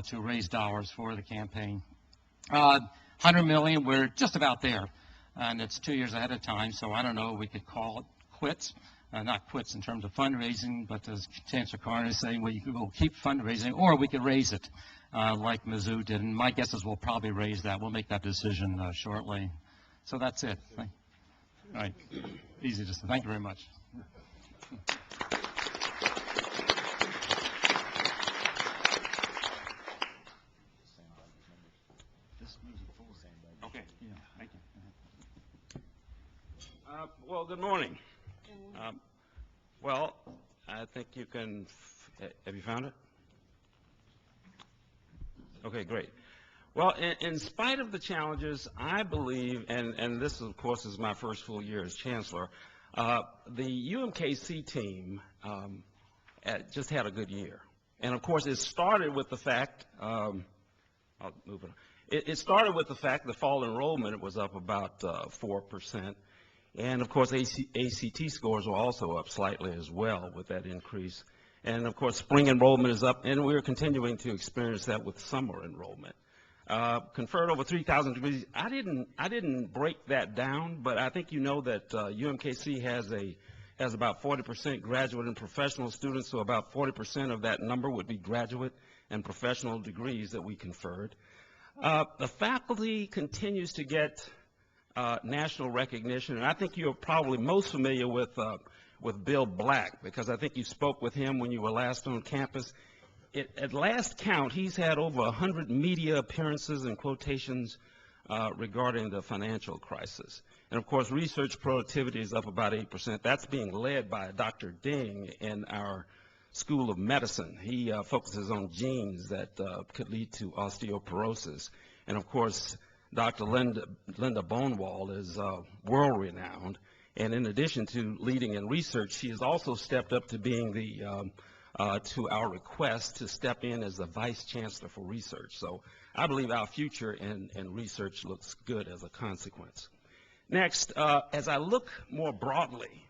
to raise dollars for the campaign. $100 million, we're just about there. And it's 2 years ahead of time, so I don't know, we could call it quits. Not quits in terms of fundraising, but as Chancellor Carter is saying, we'll keep fundraising, or we could raise it like Mizzou did. And my guess is we'll probably raise that. We'll make that decision shortly. So that's it. All right. Easy to say. Thank you very much. Okay. Yeah, thank you. Well, good morning. Well, I think you can, have you found it? Okay, great. Well, in spite of the challenges, I believe, and this, of course, is my first full year as chancellor, the UMKC team just had a good year. And, of course, it started with the fact, I'll move it on. It started with the fact that fall enrollment was up about 4%. And, of course, ACT scores were also up slightly as well with that increase. And, of course, spring enrollment is up, and we're continuing to experience that with summer enrollment. Conferred over 3,000 degrees. I didn't break that down, but I think you know that UMKC has about 40% graduate and professional students, so about 40% of that number would be graduate and professional degrees that we conferred. The faculty continues to get national recognition, and I think you're probably most familiar with Bill Black, because I think you spoke with him when you were last on campus. At last count, he's had over 100 media appearances and quotations regarding the financial crisis. And of course, research productivity is up about 8%. That's being led by Dr. Ding in our School of Medicine. He focuses on genes that could lead to osteoporosis. And of course, Dr. Linda Bonewall is world-renowned. And in addition to leading in research, she has also stepped up to being to our request to step in as the Vice Chancellor for Research. So I believe our future in research looks good as a consequence. Next, as I look more broadly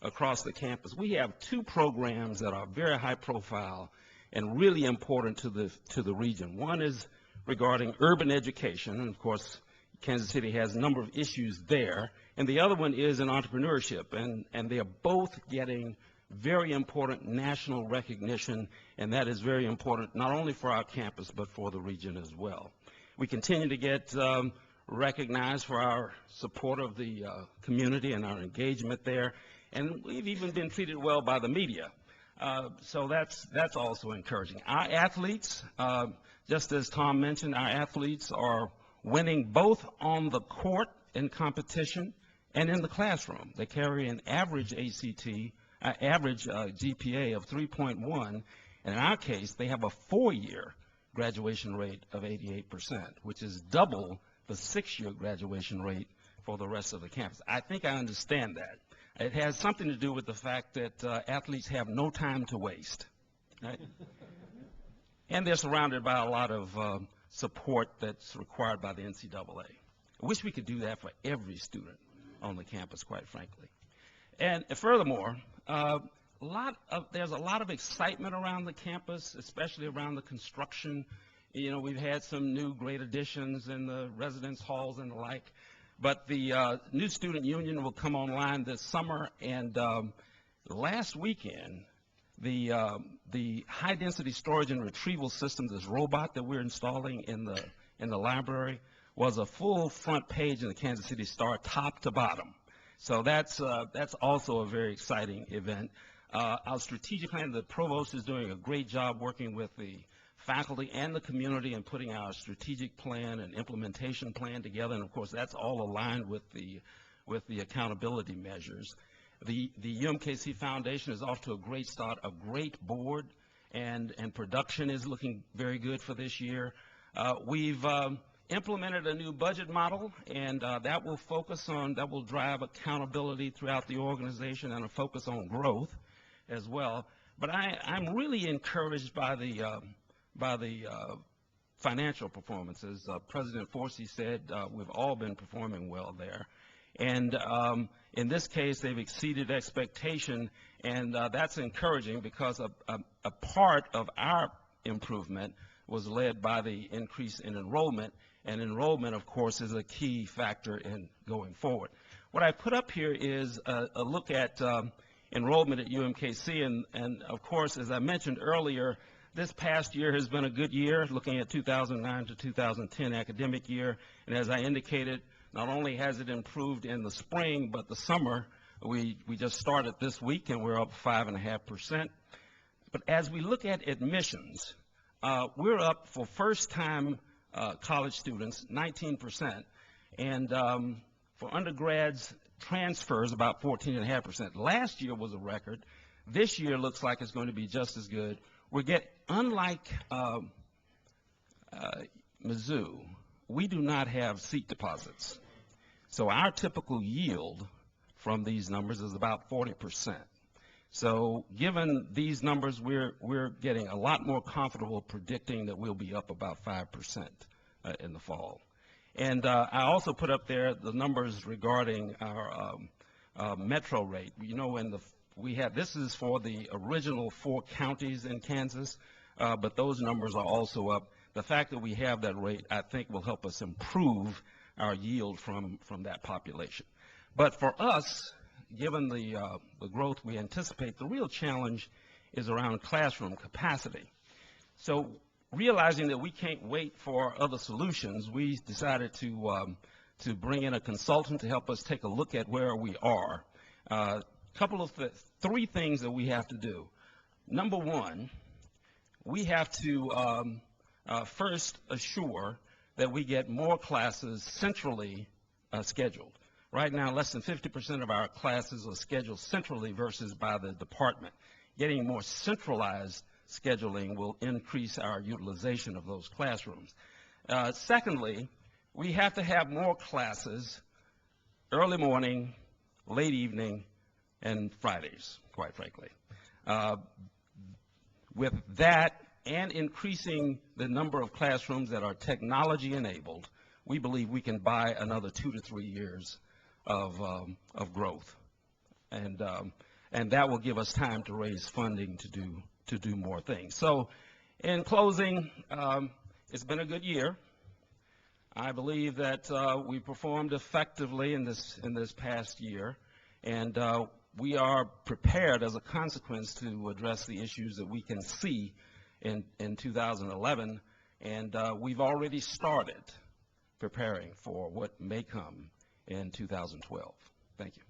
across the campus, we have two programs that are very high profile and really important to the region. One is regarding urban education, and of course, Kansas City has a number of issues there, and the other one is in entrepreneurship, and they are both getting very important national recognition, and that is very important not only for our campus but for the region as well. We continue to get recognized for our support of the community and our engagement there, and we've even been treated well by the media. So that's also encouraging. Our athletes, just as Tom mentioned, our athletes are winning both on the court in competition and in the classroom. They carry an average average GPA of 3.1, and in our case, they have a 4-year graduation rate of 88%, which is double the 6-year graduation rate for the rest of the campus. I think I understand that. It has something to do with the fact that athletes have no time to waste, right? And they're surrounded by a lot of support that's required by the NCAA. I wish we could do that for every student on the campus, quite frankly. And furthermore, there's a lot of excitement around the campus, especially around the construction. You know, we've had some new great additions in the residence halls and the like. But the new student union will come online this summer, and last weekend, the high-density storage and retrieval system, this robot that we're installing in the library, was a full front page in the Kansas City Star, top to bottom. So that's also a very exciting event. Our strategic plan, the provost is doing a great job working with the faculty and the community and putting our strategic plan and implementation plan together. And of course, that's all aligned with the accountability measures. The UMKC Foundation is off to a great start, a great board, and production is looking very good for this year. We've implemented a new budget model, and that will drive accountability throughout the organization and a focus on growth as well. But I'm really encouraged by the financial performance. As President Forsey said, we've all been performing well there. And in this case, they've exceeded expectation, and that's encouraging because a part of our improvement was led by the increase in enrollment, and enrollment, of course, is a key factor in going forward. What I put up here is a look at enrollment at UMKC, and of course, as I mentioned earlier, this past year has been a good year, looking at 2009 to 2010 academic year, and as I indicated, Not only has it improved in the spring, but the summer, we just started this week and we're up 5.5%. But as we look at admissions, we're up for first-time college students, 19%, and for undergrads, transfers about 14.5%. Last year was a record. This year looks like it's going to be just as good. Unlike Mizzou, we do not have seat deposits. So our typical yield from these numbers is about 40%. So given these numbers, we're getting a lot more comfortable predicting that we'll be up about 5% in the fall. And I also put up there the numbers regarding our metro rate. You know, this is for the original 4 counties in Kansas, but those numbers are also up. The fact that we have that rate, I think, will help us improve our yield from that population. But for us, given the growth we anticipate, the real challenge is around classroom capacity. So realizing that we can't wait for other solutions, we decided to bring in a consultant to help us take a look at where we are. Three things that we have to do. Number one, we have to first assure that we get more classes centrally scheduled. Right now, less than 50% of our classes are scheduled centrally versus by the department. Getting more centralized scheduling will increase our utilization of those classrooms. Secondly, we have to have more classes early morning, late evening, and Fridays, quite frankly. With that and increasing the number of classrooms that are technology enabled, we believe we can buy another 2 to 3 years of growth, and that will give us time to raise funding to do more things. So, in closing, it's been a good year. I believe that we performed effectively in this past year, and we are prepared as a consequence to address the issues that we can see in 2011, and we've already started preparing for what may come in 2012. Thank you.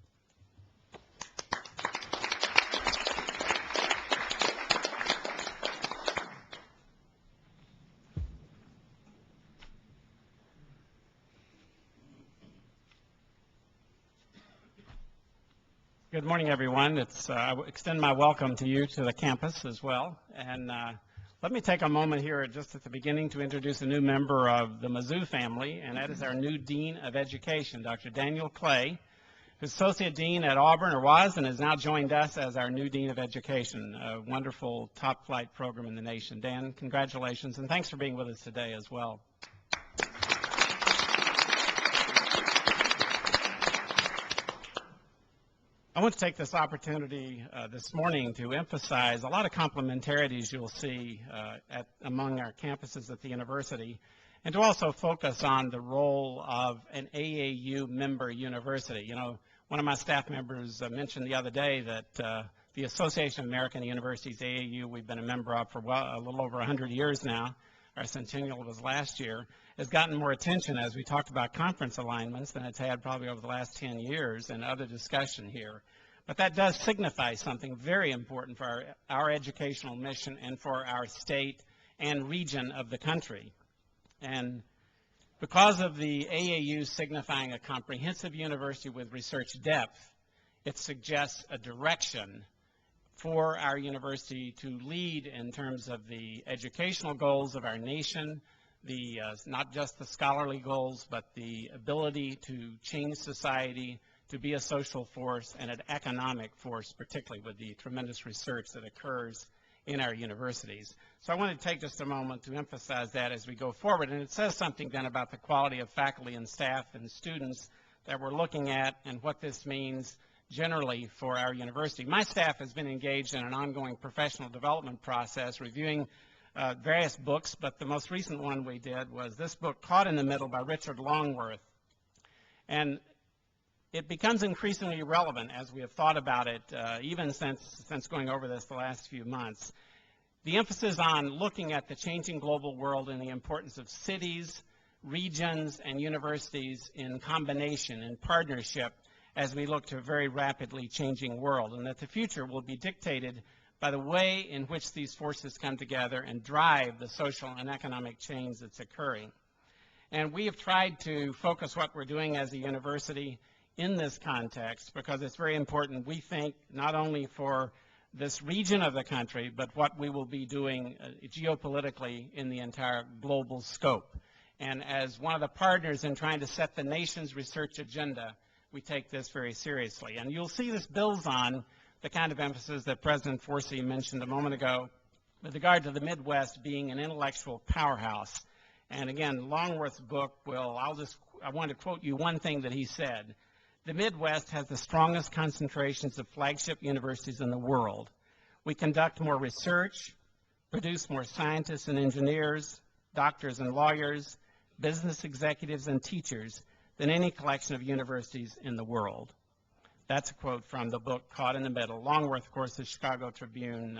Good morning, everyone. I extend my welcome to you to the campus as well. And let me take a moment here just at the beginning to introduce a new member of the Mizzou family, and that is our new Dean of Education, Dr. Daniel Clay, who's Associate Dean at Auburn, or was, and has now joined us as our new Dean of Education, a wonderful top-flight program in the nation. Dan, congratulations, and thanks for being with us today as well. I want to take this opportunity this morning to emphasize a lot of complementarities you'll see among our campuses at the university, and to also focus on the role of an AAU member university. You know, one of my staff members mentioned the other day that the Association of American Universities, AAU, we've been a member of for a little over 100 years now. Our centennial was last year, has gotten more attention as we talked about conference alignments than it's had probably over the last 10 years and other discussion here. But that does signify something very important for our educational mission and for our state and region of the country. And because of the AAU signifying a comprehensive university with research depth, it suggests a direction for our university to lead in terms of the educational goals of our nation, not just the scholarly goals, but the ability to change society, to be a social force and an economic force, particularly with the tremendous research that occurs in our universities. So I want to take just a moment to emphasize that as we go forward. And it says something then about the quality of faculty and staff and students that we're looking at and what this means generally for our university. My staff has been engaged in an ongoing professional development process, reviewing various books, but the most recent one we did was this book, Caught in the Middle, by Richard Longworth. And it becomes increasingly relevant as we have thought about it, even since going over this the last few months. The emphasis on looking at the changing global world and the importance of cities, regions and universities in combination, in partnership, as we look to a very rapidly changing world, and that the future will be dictated by the way in which these forces come together and drive the social and economic change that's occurring. And we have tried to focus what we're doing as a university in this context because it's very important, we think, not only for this region of the country, but what we will be doing geopolitically in the entire global scope. And as one of the partners in trying to set the nation's research agenda, we take this very seriously. And you'll see this builds on the kind of emphasis that President Forsey mentioned a moment ago with regard to the Midwest being an intellectual powerhouse. And again, Longworth's book will, I want to quote you one thing that he said. The Midwest has the strongest concentrations of flagship universities in the world. We conduct more research, produce more scientists and engineers, doctors and lawyers, business executives and teachers than any collection of universities in the world. That's a quote from the book Caught in the Middle. Longworth, of course, the Chicago Tribune,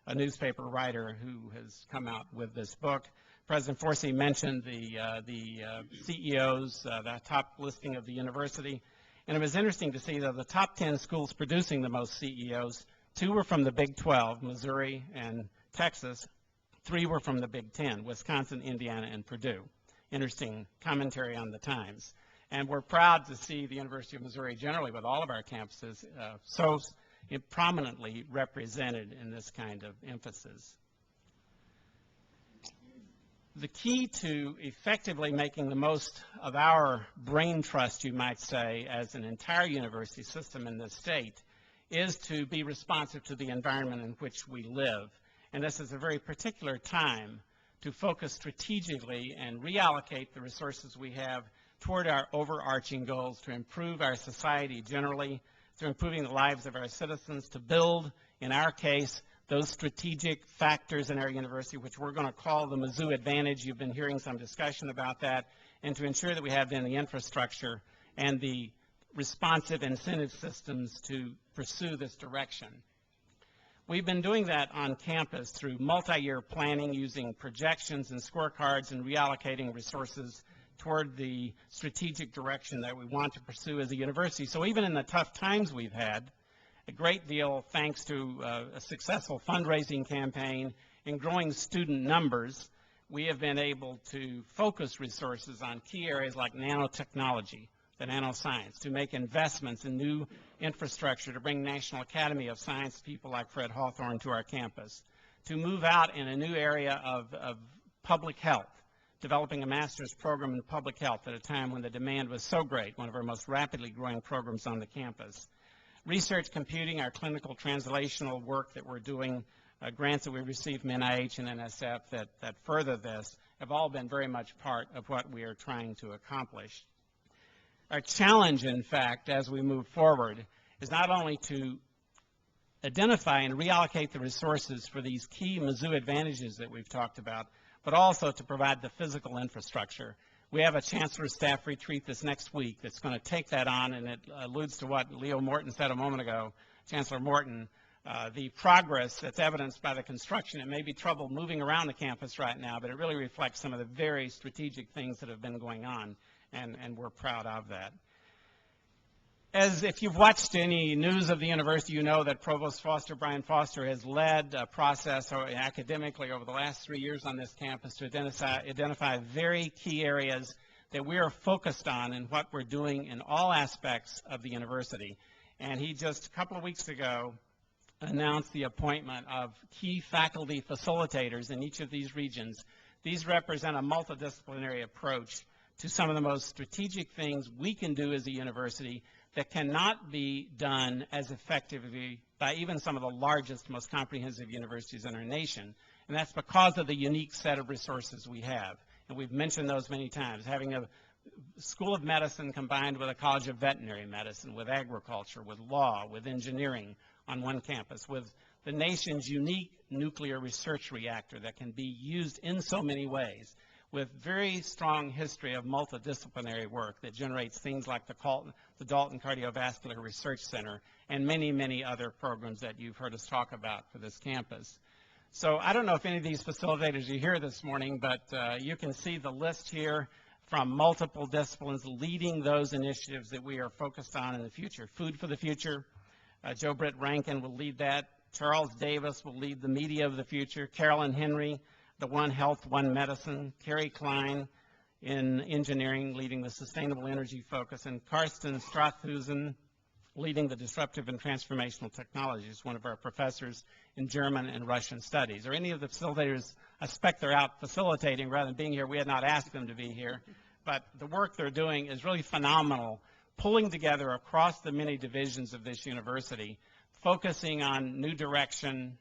a newspaper writer who has come out with this book. President Forsey mentioned the CEOs, the top listing of the university. And it was interesting to see that of the top 10 schools producing the most CEOs, 2 were from the Big 12, Missouri and Texas. 3 were from the Big 10, Wisconsin, Indiana, and Purdue. Interesting commentary on the times. And we're proud to see the University of Missouri generally with all of our campuses so prominently represented in this kind of emphasis. The key to effectively making the most of our brain trust, you might say, as an entire university system in this state is to be responsive to the environment in which we live. And this is a very particular time to focus strategically and reallocate the resources we have toward our overarching goals to improve our society generally, to improving the lives of our citizens, to build, in our case, those strategic factors in our university, which we're going to call the Mizzou Advantage. You've been hearing some discussion about that, and to ensure that we have then the infrastructure and the responsive incentive systems to pursue this direction. We've been doing that on campus through multi-year planning using projections and scorecards and reallocating resources toward the strategic direction that we want to pursue as a university. So even in the tough times we've had, a great deal thanks to a successful fundraising campaign and growing student numbers, we have been able to focus resources on key areas like nanotechnology, the nanoscience, to make investments in new infrastructure, to bring National Academy of Science people like Fred Hawthorne to our campus, to move out in a new area of public health, developing a master's program in public health at a time when the demand was so great, one of our most rapidly growing programs on the campus. Research computing, our clinical translational work that we're doing, grants that we received from NIH and NSF that further this, have all been very much part of what we are trying to accomplish. Our challenge, in fact, as we move forward, is not only to identify and reallocate the resources for these key Mizzou advantages that we've talked about, but also to provide the physical infrastructure. We have a Chancellor's staff retreat this next week that's going to take that on, and it alludes to what Leo Morton said a moment ago, Chancellor Morton, the progress that's evidenced by the construction. It may be trouble moving around the campus right now, but it really reflects some of the very strategic things that have been going on, and we're proud of that. As if you've watched any news of the university, you know that Provost Brian Foster has led a process academically over the last 3 years on this campus to identify very key areas that we are focused on in what we're doing in all aspects of the university. And he just a couple of weeks ago announced the appointment of key faculty facilitators in each of these regions. These represent a multidisciplinary approach to some of the most strategic things we can do as a university that cannot be done as effectively by even some of the largest, most comprehensive universities in our nation. And that's because of the unique set of resources we have. And we've mentioned those many times, having a School of Medicine combined with a College of Veterinary Medicine, with agriculture, with law, with engineering on one campus, with the nation's unique nuclear research reactor that can be used in so many ways, with very strong history of multidisciplinary work that generates things like the Dalton Cardiovascular Research Center and many, many other programs that you've heard us talk about for this campus. So I don't know if any of these facilitators are here this morning, but you can see the list here. from multiple disciplines leading those initiatives that we are focused on in the future. Food for the Future, Joe Britt Rankin will lead that. Charles Davis will lead the Media of the Future. Carolyn Henry, the One Health, One Medicine. Carrie Klein in engineering, leading the sustainable energy focus. And Karsten Strathhusen, leading the disruptive and transformational technologies, one of our professors in German and Russian studies. Or any of the facilitators, I suspect they're out facilitating rather than being here. We had not asked them to be here. But the work they're doing is really phenomenal, pulling together across the many divisions of this university, focusing on new direction,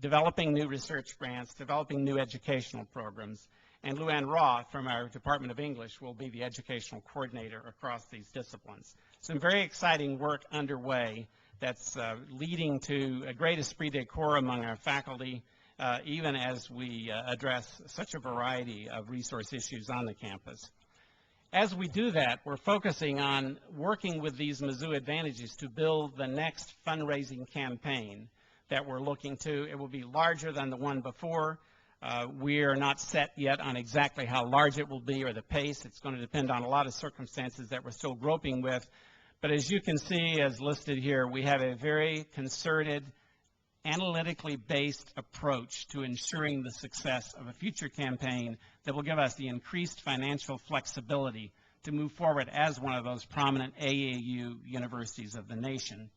developing new research grants, developing new educational programs. And Luann Roth from our Department of English will be the educational coordinator across these disciplines. Some very exciting work underway that's leading to a great esprit de corps among our faculty, even as we address such a variety of resource issues on the campus. As we do that, we're focusing on working with these Mizzou Advantages to build the next fundraising campaign that we're looking to. It will be larger than the one before. We are not set yet on exactly how large it will be or the pace. It's going to depend on a lot of circumstances that we're still groping with. But as you can see, as listed here, we have a very concerted, analytically based approach to ensuring the success of a future campaign that will give us the increased financial flexibility to move forward as one of those prominent AAU universities of the nation.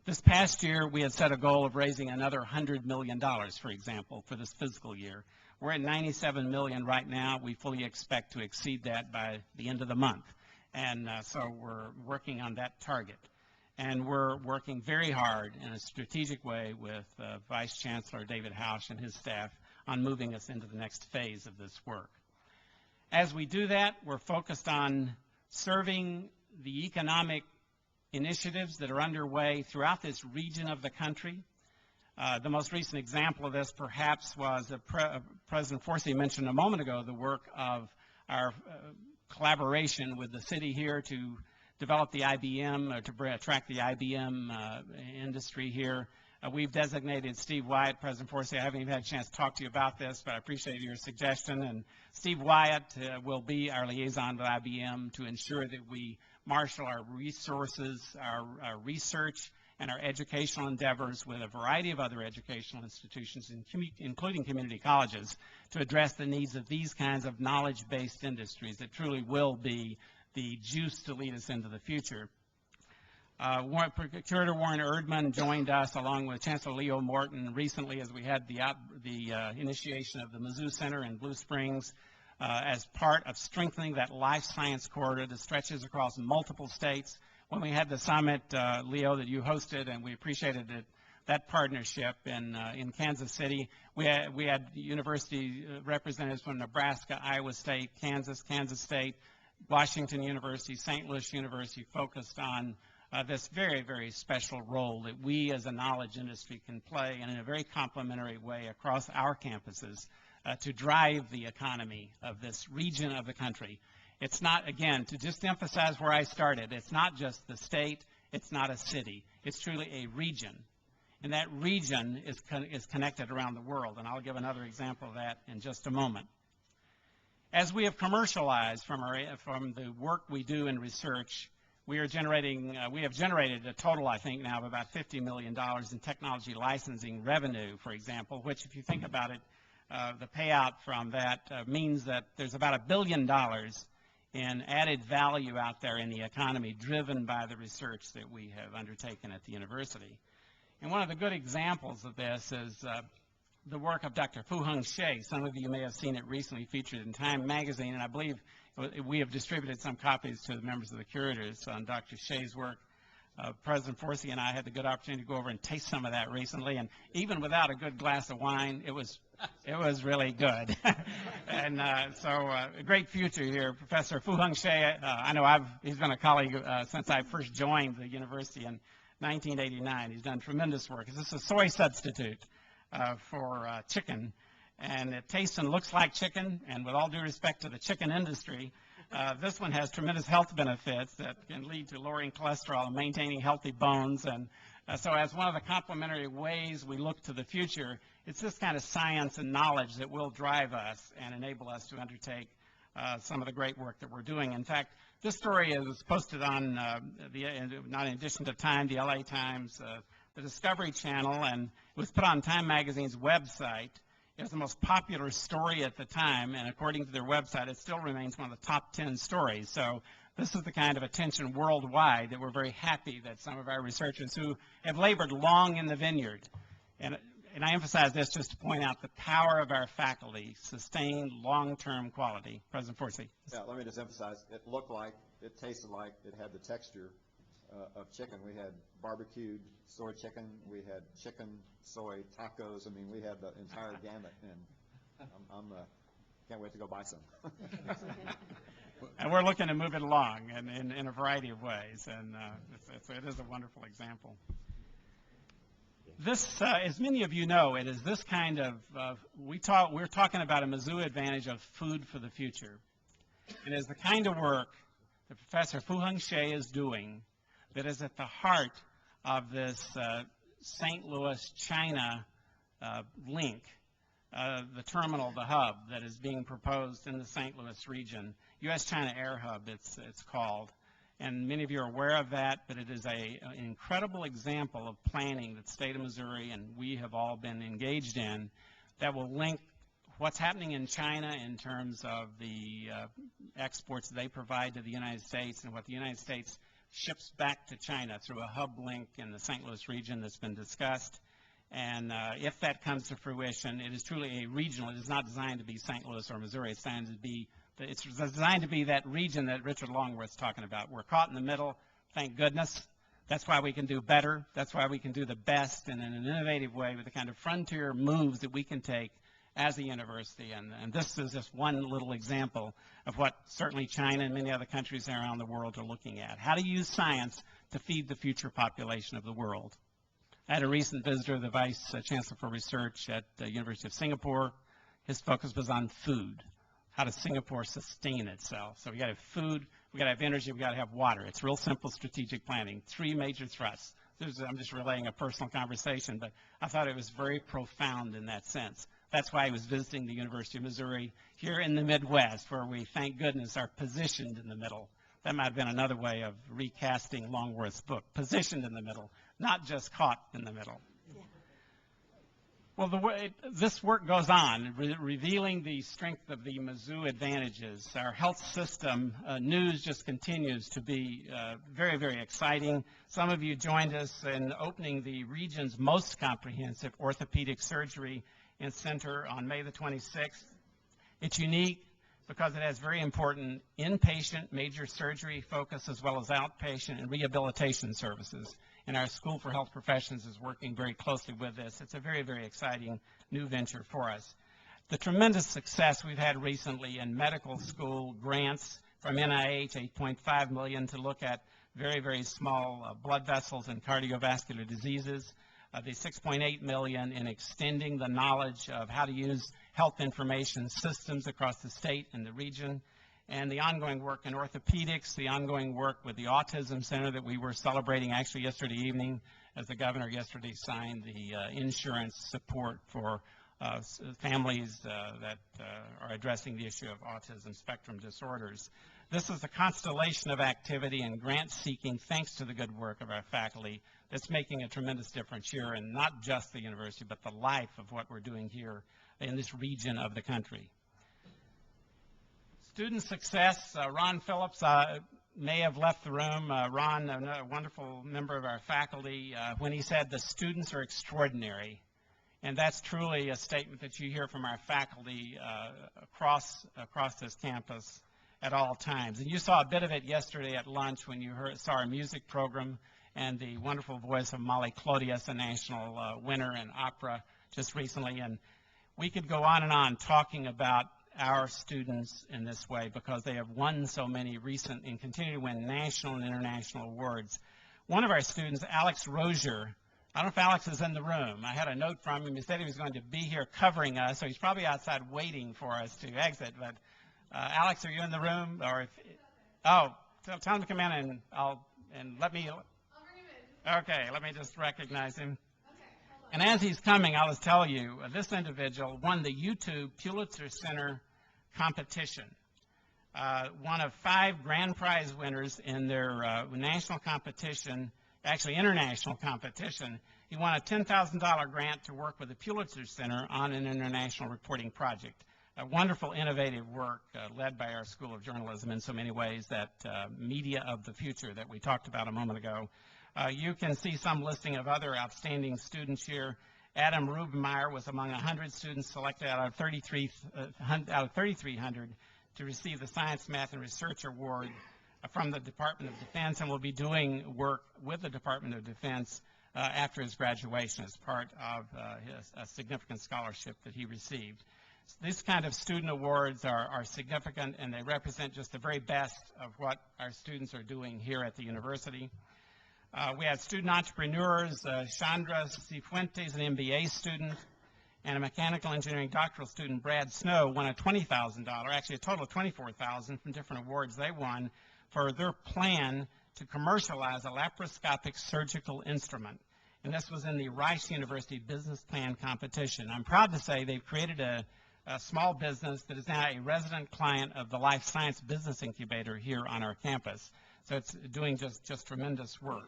This past year, we had set a goal of raising another $100 million, for example, for this fiscal year. We're at $97 million right now. We fully expect to exceed that by the end of the month. And so we're working on that target. And we're working very hard in a strategic way with Vice Chancellor David Hausch and his staff on moving us into the next phase of this work. As we do that, we're focused on serving the economic initiatives that are underway throughout this region of the country. The most recent example of this perhaps was President Forsey mentioned a moment ago, the work of our collaboration with the city here to develop the IBM, or to attract the IBM industry here. We've designated Steve Wyatt, President Forsey. I haven't even had a chance to talk to you about this, but I appreciate your suggestion. And Steve Wyatt will be our liaison with IBM to ensure that we marshal our resources, our research, and our educational endeavors with a variety of other educational institutions, including community colleges, to address the needs of these kinds of knowledge-based industries that truly will be the juice to lead us into the future. Curator Warren Erdman joined us along with Chancellor Leo Morton recently as we had the initiation of the Mizzou Center in Blue Springs as part of strengthening that life science corridor that stretches across multiple states. When we had the summit, Leo, that you hosted, and we appreciated that partnership in Kansas City, we had university representatives from Nebraska, Iowa State, Kansas State, Washington University, St. Louis University, focused on this very, very special role that we as a knowledge industry can play, and in a very complementary way across our campuses to drive the economy of this region of the country. It's not, again, to just emphasize where I started, it's not just the state, it's not a city, it's truly a region. And that region is connected around the world, and I'll give another example of that in just a moment. As we have commercialized from the work we do in research, we have generated a total, I think, now of about $50 million in technology licensing revenue, for example, which, if you think about it, the payout from that means that there's about $1 billion in added value out there in the economy driven by the research that we have undertaken at the university. And one of the good examples of this is the work of Dr. Fu-Hung Hsieh. Some of you may have seen it recently featured in Time magazine, and I believe we have distributed some copies to the members of the curators on Dr. Hsieh's work. President Forsey and I had the good opportunity to go over and taste some of that recently, and even without a good glass of wine, it was really good. And so a great future here. Professor Fu-Hung Hsieh, I know he's been a colleague since I first joined the university in 1989. He's done tremendous work. This is a soy substitute for chicken, and it tastes and looks like chicken, and with all due respect to the chicken industry, this one has tremendous health benefits that can lead to lowering cholesterol and maintaining healthy bones. And so as one of the complementary ways we look to the future, it's this kind of science and knowledge that will drive us and enable us to undertake some of the great work that we're doing. In fact, this story is posted on, not in addition to Time, the LA Times, the Discovery Channel, and it was put on Time Magazine's website. It was the most popular story at the time, and according to their website, it still remains one of the top 10 stories. So this is the kind of attention worldwide that we're very happy that some of our researchers who have labored long in the vineyard, and I emphasize this just to point out the power of our faculty, sustained long-term quality. President Forsey. Yeah, let me just emphasize, it looked like, it tasted like, it had the texture of chicken. We had barbecued soy chicken, we had chicken soy tacos. I mean, we had the entire gamut, and I'm can't wait to go buy some. And we're looking to move it along in a variety of ways, and it is a wonderful example. This, as many of you know, it is this kind of, we're talking about a Mizzou advantage of food for the future. It is the kind of work that Professor Fu-Hung Hsieh is doing that is at the heart of this St. Louis, China link, the terminal, the hub that is being proposed in the St. Louis region, U.S.-China Air Hub it's called. And many of you are aware of that, but it is an incredible example of planning that the state of Missouri and we have all been engaged in that will link what's happening in China in terms of the exports they provide to the United States and what the United States ships back to China through a hub link in the St. Louis region that's been discussed. And if that comes to fruition, it is truly a regional. It is not designed to be St. Louis or Missouri. It's designed to be that region that Richard Longworth's talking about. We're caught in the middle, thank goodness. That's why we can do better. That's why we can do the best and in an innovative way with the kind of frontier moves that we can take as a university. And this is just one little example of what certainly China and many other countries around the world are looking at. How to use science to feed the future population of the world. I had a recent visitor, the Vice Chancellor for Research at the University of Singapore. His focus was on food. How does Singapore sustain itself? So we got to have food, we got to have energy, we got to have water. It's real simple strategic planning. 3 major thrusts. I'm just relaying a personal conversation, but I thought it was very profound in that sense. That's why I was visiting the University of Missouri here in the Midwest, where we, thank goodness, are positioned in the middle. That might have been another way of recasting Longworth's book, positioned in the middle, not just caught in the middle. Yeah. Well, this work goes on, revealing the strength of the Mizzou advantages. Our health system news just continues to be very, very exciting. Some of you joined us in opening the region's most comprehensive orthopedic surgery center on May the 26th. It's unique because it has very important inpatient major surgery focus as well as outpatient and rehabilitation services. And our School for Health Professions is working very closely with this. It's a very, very exciting new venture for us. The tremendous success we've had recently in medical school grants from NIH, $8.5 million to look at very, very small blood vessels and cardiovascular diseases. The $6.8 million in extending the knowledge of how to use health information systems across the state and the region, and the ongoing work in orthopedics, the ongoing work with the Autism Center that we were celebrating actually yesterday evening as the governor yesterday signed the insurance support for families that are addressing the issue of autism spectrum disorders. This is a constellation of activity and grant seeking thanks to the good work of our faculty that's making a tremendous difference here in not just the university but the life of what we're doing here in this region of the country. Student success, Ron Phillips may have left the room. Ron, a wonderful member of our faculty, when he said the students are extraordinary. And that's truly a statement that you hear from our faculty across this campus at all times. And you saw a bit of it yesterday at lunch when you saw our music program and the wonderful voice of Molly Clodius, a national winner in opera just recently. And we could go on and on talking about our students in this way because they have won so many recent and continue to win national and international awards. One of our students, Alex Rozier, I don't know if Alex is in the room. I had a note from him. He said he was going to be here covering us, so he's probably outside waiting for us to exit. But Alex, are you in the room? Or tell him to come in and let me. I'll bring him in. Okay, let me just recognize him. And as he's coming, I'll just tell you, this individual won the YouTube Pulitzer Center competition. one of 5 grand prize winners in their national competition, actually international competition. He won a $10,000 grant to work with the Pulitzer Center on an international reporting project. A wonderful, innovative work led by our School of Journalism in so many ways, that media of the future that we talked about a moment ago. You can see some listing of other outstanding students here. Adam Rubenmeyer was among 100 students selected out of 3,300 to receive the Science, Math, and Research Award from the Department of Defense, and will be doing work with the Department of Defense after his graduation as part of a significant scholarship that he received. These kind of student awards are significant, and they represent just the very best of what our students are doing here at the university. We have student entrepreneurs. Chandra Cifuentes, an MBA student, and a mechanical engineering doctoral student, Brad Snow, won a $20,000, actually a total of $24,000 from different awards they won for their plan to commercialize a laparoscopic surgical instrument. And this was in the Rice University Business Plan Competition. I'm proud to say they've created a small business that is now a resident client of the Life Science Business Incubator here on our campus. So it's doing just tremendous work.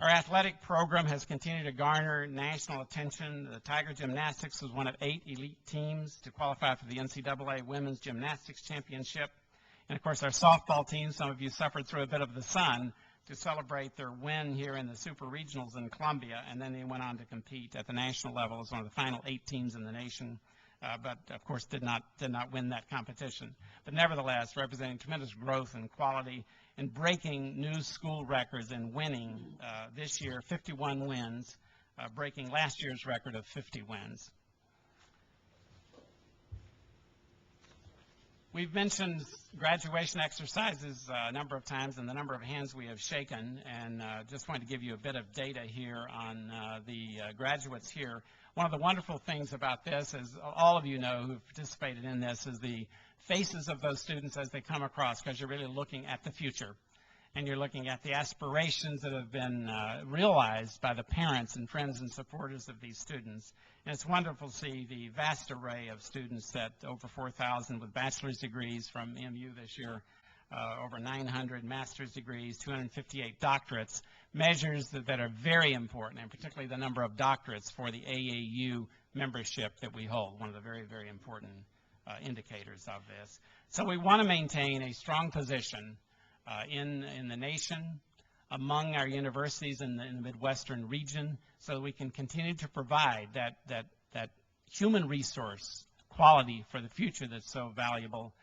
Our athletic program has continued to garner national attention. The Tiger Gymnastics was one of 8 elite teams to qualify for the NCAA Women's Gymnastics Championship. And, of course, our softball team, some of you suffered through a bit of the sun to celebrate their win here in the Super Regionals in Columbia, and then they went on to compete at the national level as one of the final 8 teams in the nation. But of course did not win that competition. But nevertheless, representing tremendous growth and quality and breaking new school records and winning this year 51 wins, breaking last year's record of 50 wins. We've mentioned graduation exercises a number of times and the number of hands we have shaken, and just wanted to give you a bit of data here on the graduates here. One of the wonderful things about this, as all of you know who've participated in this, is the faces of those students as they come across, because you're really looking at the future. And you're looking at the aspirations that have been realized by the parents and friends and supporters of these students. And it's wonderful to see the vast array of students, that over 4,000 with bachelor's degrees from MU this year, over 900 master's degrees, 258 doctorates, measures that are very important, and particularly the number of doctorates for the AAU membership that we hold, one of the very, very important indicators of this. So we want to maintain a strong position in the nation, among our universities in the Midwestern region, so that we can continue to provide that human resource quality for the future that's so valuable,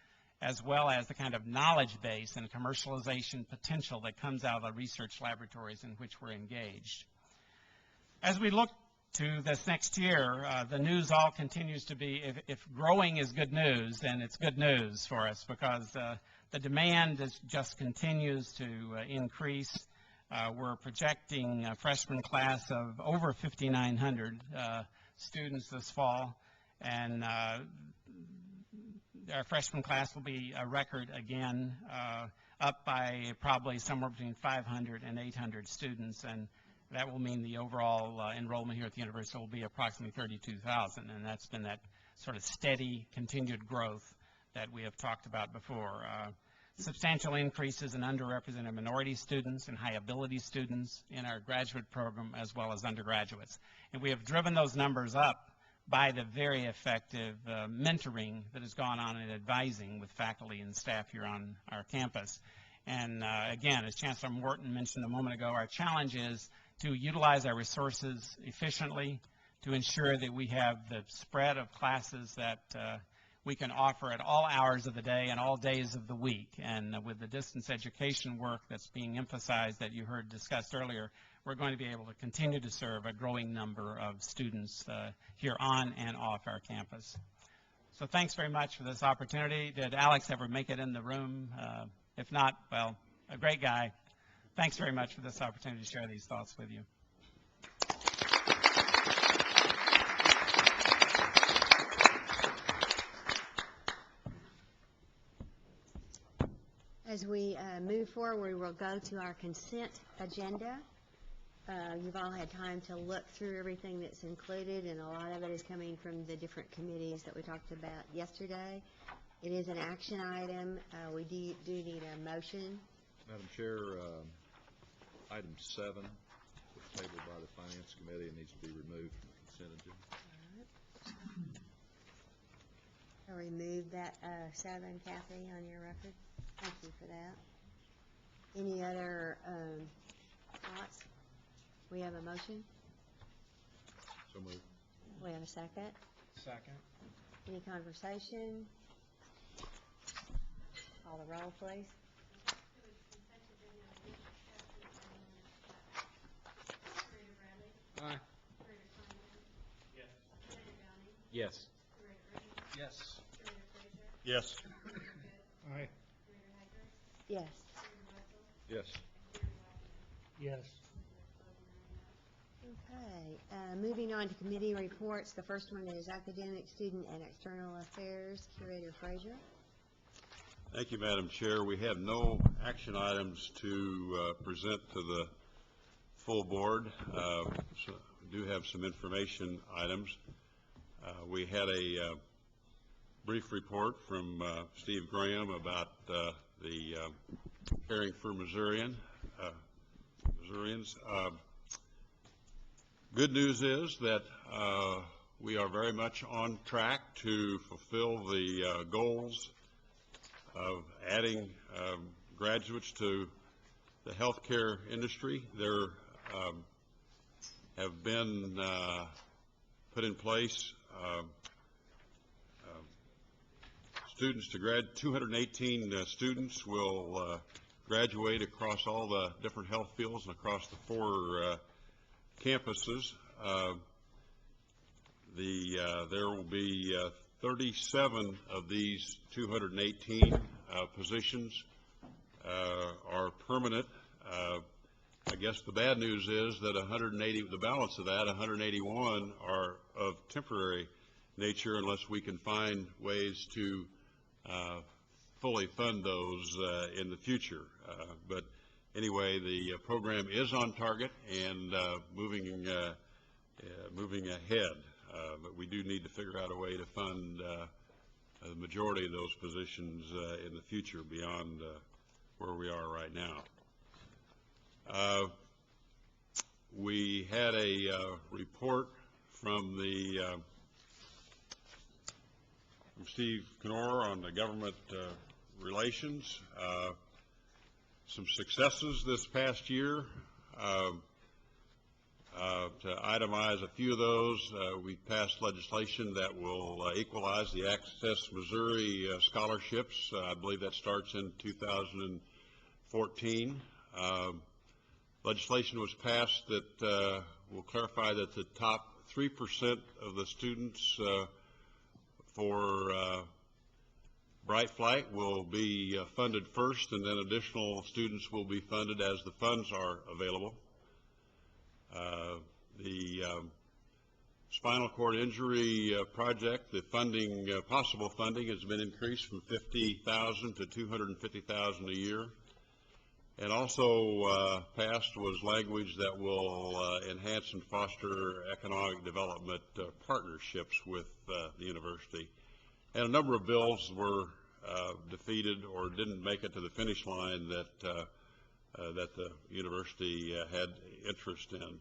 as well as the kind of knowledge base and commercialization potential that comes out of the research laboratories in which we're engaged. As we look to this next year, the news all continues to be, if growing is good news, then it's good news for us, because the demand just continues to increase. We're projecting a freshman class of over 5,900 students this fall, and our freshman class will be a record again, up by probably somewhere between 500 and 800 students, and that will mean the overall enrollment here at the university will be approximately 32,000, and that's been that sort of steady, continued growth that we have talked about before. Substantial increases in underrepresented minority students and high-ability students in our graduate program, as well as undergraduates. And we have driven those numbers up by the very effective mentoring that has gone on in advising with faculty and staff here on our campus. And again, as Chancellor Morton mentioned a moment ago, our challenge is to utilize our resources efficiently, to ensure that we have the spread of classes that we can offer at all hours of the day and all days of the week. And with the distance education work that's being emphasized that you heard discussed earlier, we're going to be able to continue to serve a growing number of students here on and off our campus. So thanks very much for this opportunity. Did Alex ever make it in the room? If not, well, a great guy. Thanks very much for this opportunity to share these thoughts with you. As we move forward, we'll go to our consent agenda. you've all had time to look through everything that's included, and a lot of it is coming from the different committees that we talked about yesterday. It is an action item. We do need a motion. Madam Chair, item 7 was tabled by the Finance Committee and needs to be removed from the consent agenda. I'll remove that 7, Kathy, on your record. Thank you for that. Any other thoughts? We have a motion. So moved. We have a second. Second. Any conversation? Call the roll, please. Aye. Yes. Yes. Yes. Aye. Yes. Yes. Yes. Okay, moving on to committee reports. The first one is Academic, Student, and External Affairs. Curator Frazier. Thank you, Madam Chair. We have no action items to present to the full board. So we do have some information items. We had a brief report from Steve Graham about the Caring for Missourians. Good news is that we are very much on track to fulfill the goals of adding graduates to the healthcare industry. There have been put in place students to 218 students will graduate across all the different health fields and across the 4 campuses. There will be 37 of these 218 positions are permanent. I guess the bad news is that the balance of that, 181, are of temporary nature unless we can find ways to fully fund those in the future. But anyway, the program is on target and moving ahead. But we do need to figure out a way to fund the majority of those positions in the future beyond where we are right now. We had a report from Steve Knorr on the government relations. Some successes this past year. To itemize a few of those, we passed legislation that will equalize the Access Missouri scholarships. I believe that starts in 2014. Legislation was passed that will clarify that the top 3% of the students for Bright Flight will be funded first, and then additional students will be funded as the funds are available. The spinal cord injury project, the funding, possible funding, has been increased from $50,000 to $250,000 a year. And also passed was language that will enhance and foster economic development partnerships with the university. And a number of bills were defeated or didn't make it to the finish line that the university had interest in.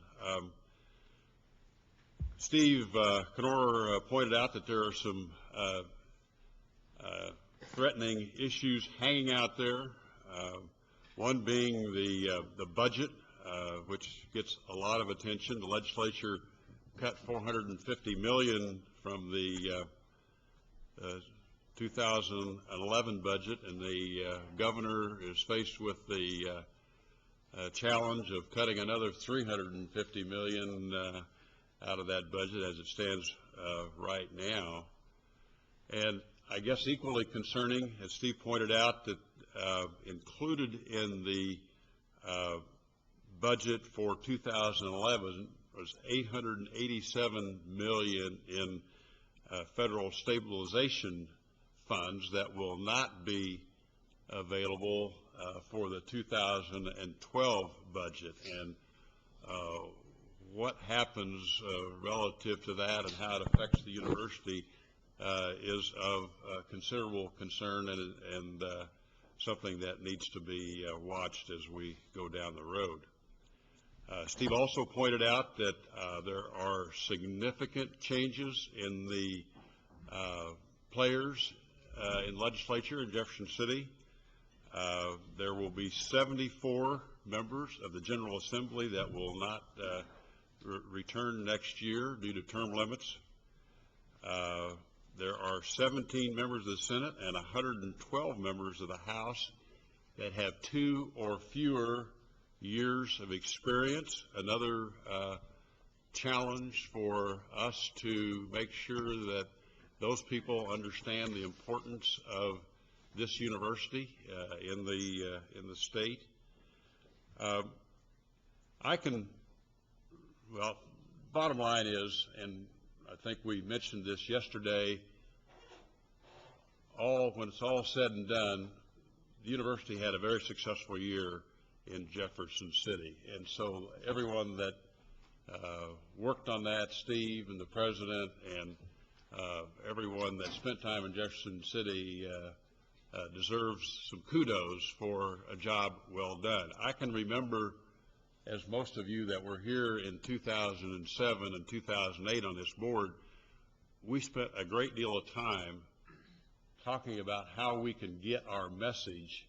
Steve Knorr pointed out that there are some threatening issues hanging out there. One being the budget, which gets a lot of attention. The legislature cut $450 million from the 2011 budget, and the governor is faced with the challenge of cutting another $350 million out of that budget as it stands right now. And I guess equally concerning, as Steve pointed out, that included in the budget for 2011 was $887 million in federal stabilization funds that will not be available for the 2012 budget. And what happens relative to that and how it affects the university is of considerable concern and something that needs to be watched as we go down the road. Steve also pointed out that there are significant changes in the players in legislature in Jefferson City. There will be 74 members of the General Assembly that will not return next year due to term limits. There are 17 members of the Senate and 112 members of the House that have 2 or fewer years of experience. Another challenge for us to make sure that those people understand the importance of this university in the state. Well, bottom line is, and I think we mentioned this yesterday, when it's all said and done, the university had a very successful year in Jefferson City. And so everyone that worked on that, Steve and the president and everyone that spent time in Jefferson City deserves some kudos for a job well done. I can remember, as most of you that were here in 2007 and 2008 on this board, we spent a great deal of time talking about how we can get our message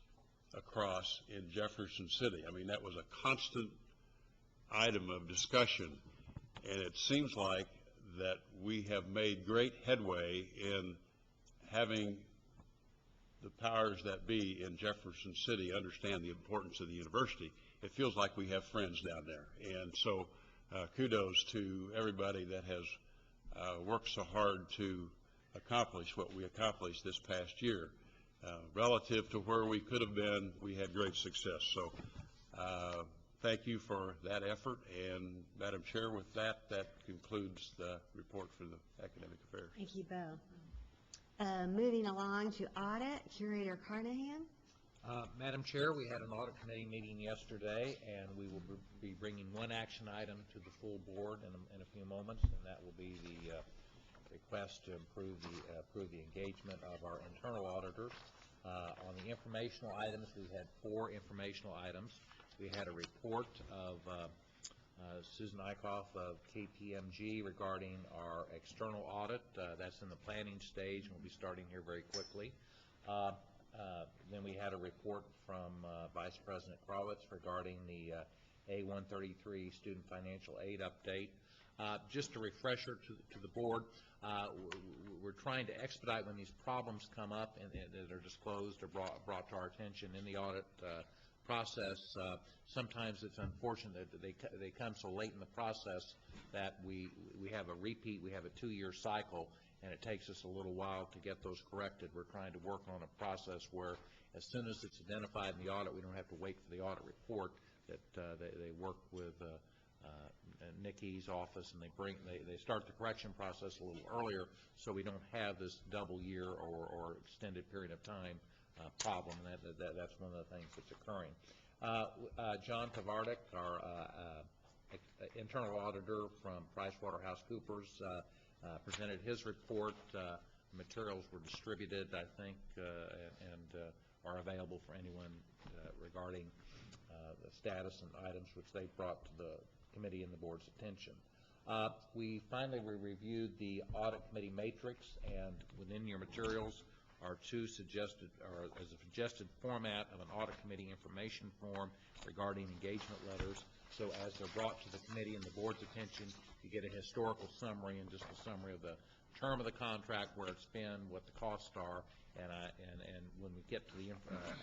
across in Jefferson City. I mean, that was a constant item of discussion, and it seems like that we have made great headway in having the powers that be in Jefferson City understand the importance of the university. It feels like we have friends down there, and so kudos to everybody that has worked so hard to accomplish what we accomplished this past year. Relative to where we could have been, we had great success. So thank you for that effort. And Madam Chair, with that, that concludes the report for the Academic Affairs. Thank you, Bo. Moving along to audit, Curator Carnahan. Madam Chair, we had an audit committee meeting yesterday, and we will be bringing one action item to the full board in a few moments, and that will be the request to approve the engagement of our internal auditors. On the informational items, we had 4 informational items. We had a report of Susan Eichhoff of KPMG regarding our external audit. That's in the planning stage, and we'll be starting here very quickly. Then we had a report from Vice President Krawitz regarding the A133 student financial aid update. Just a refresher to the board, we're trying to expedite when these problems come up and that are disclosed or brought to our attention in the audit process. Sometimes it's unfortunate that they come so late in the process that we have a repeat, we have a 2-year cycle, and it takes us a little while to get those corrected. We're trying to work on a process where as soon as it's identified in the audit, we don't have to wait for the audit report, that they work with Nikki's office, and they start the correction process a little earlier, so we don't have this double year or extended period of time problem. That's one of the things that's occurring. John Pavardik, our internal auditor from PricewaterhouseCoopers, presented his report. Materials were distributed, I think, and are available for anyone regarding the status and items which they brought to the committee and the board's attention. We finally reviewed the audit committee matrix, and within your materials are as a suggested format of an audit committee information form regarding engagement letters. So as they're brought to the committee and the board's attention, you get a historical summary and just a summary of the term of the contract, where it's been, what the costs are, and when we get to the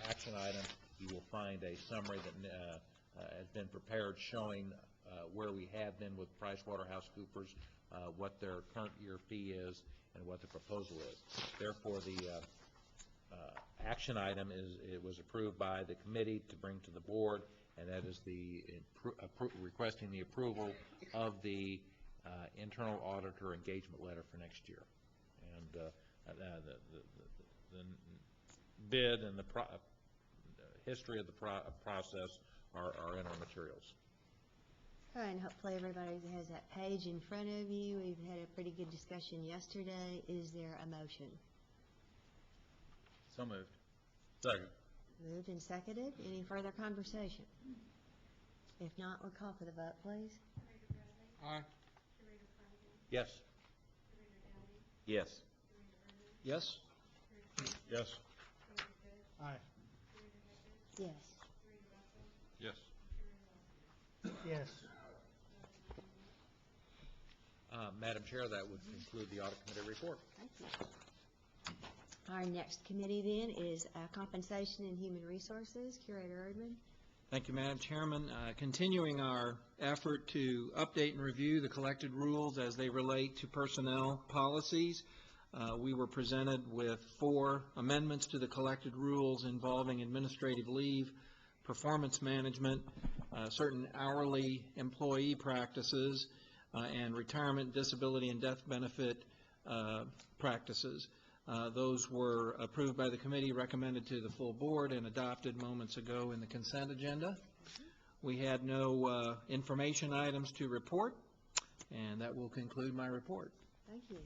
action item, you will find a summary that has been prepared showing where we have been with PricewaterhouseCoopers, what their current year fee is, and what the proposal is. Therefore, the action item was approved by the committee to bring to the board, and that is requesting the approval of the internal auditor engagement letter for next year. And the bid and the history of the process are in our materials. Okay, and hopefully everybody has that page in front of you. We've had a pretty good discussion yesterday. Is there a motion? So moved. Second. Moved and seconded. Any further conversation? If not, we'll call for the vote, please. Aye. Yes. Yes. Yes. Yes. Aye. Yes. Yes. Yes. Madam Chair, that would conclude the Audit Committee report. Thank you. Our next committee then is Compensation and Human Resources. Curator Erdman. Thank you, Madam Chairman. Continuing our effort to update and review the collected rules as they relate to personnel policies, we were presented with 4 amendments to the collected rules involving administrative leave, performance management, certain hourly employee practices, and retirement, disability, and death benefit practices. Those were approved by the committee, recommended to the full board, and adopted moments ago in the consent agenda. We had no information items to report, and that will conclude my report. Thank you.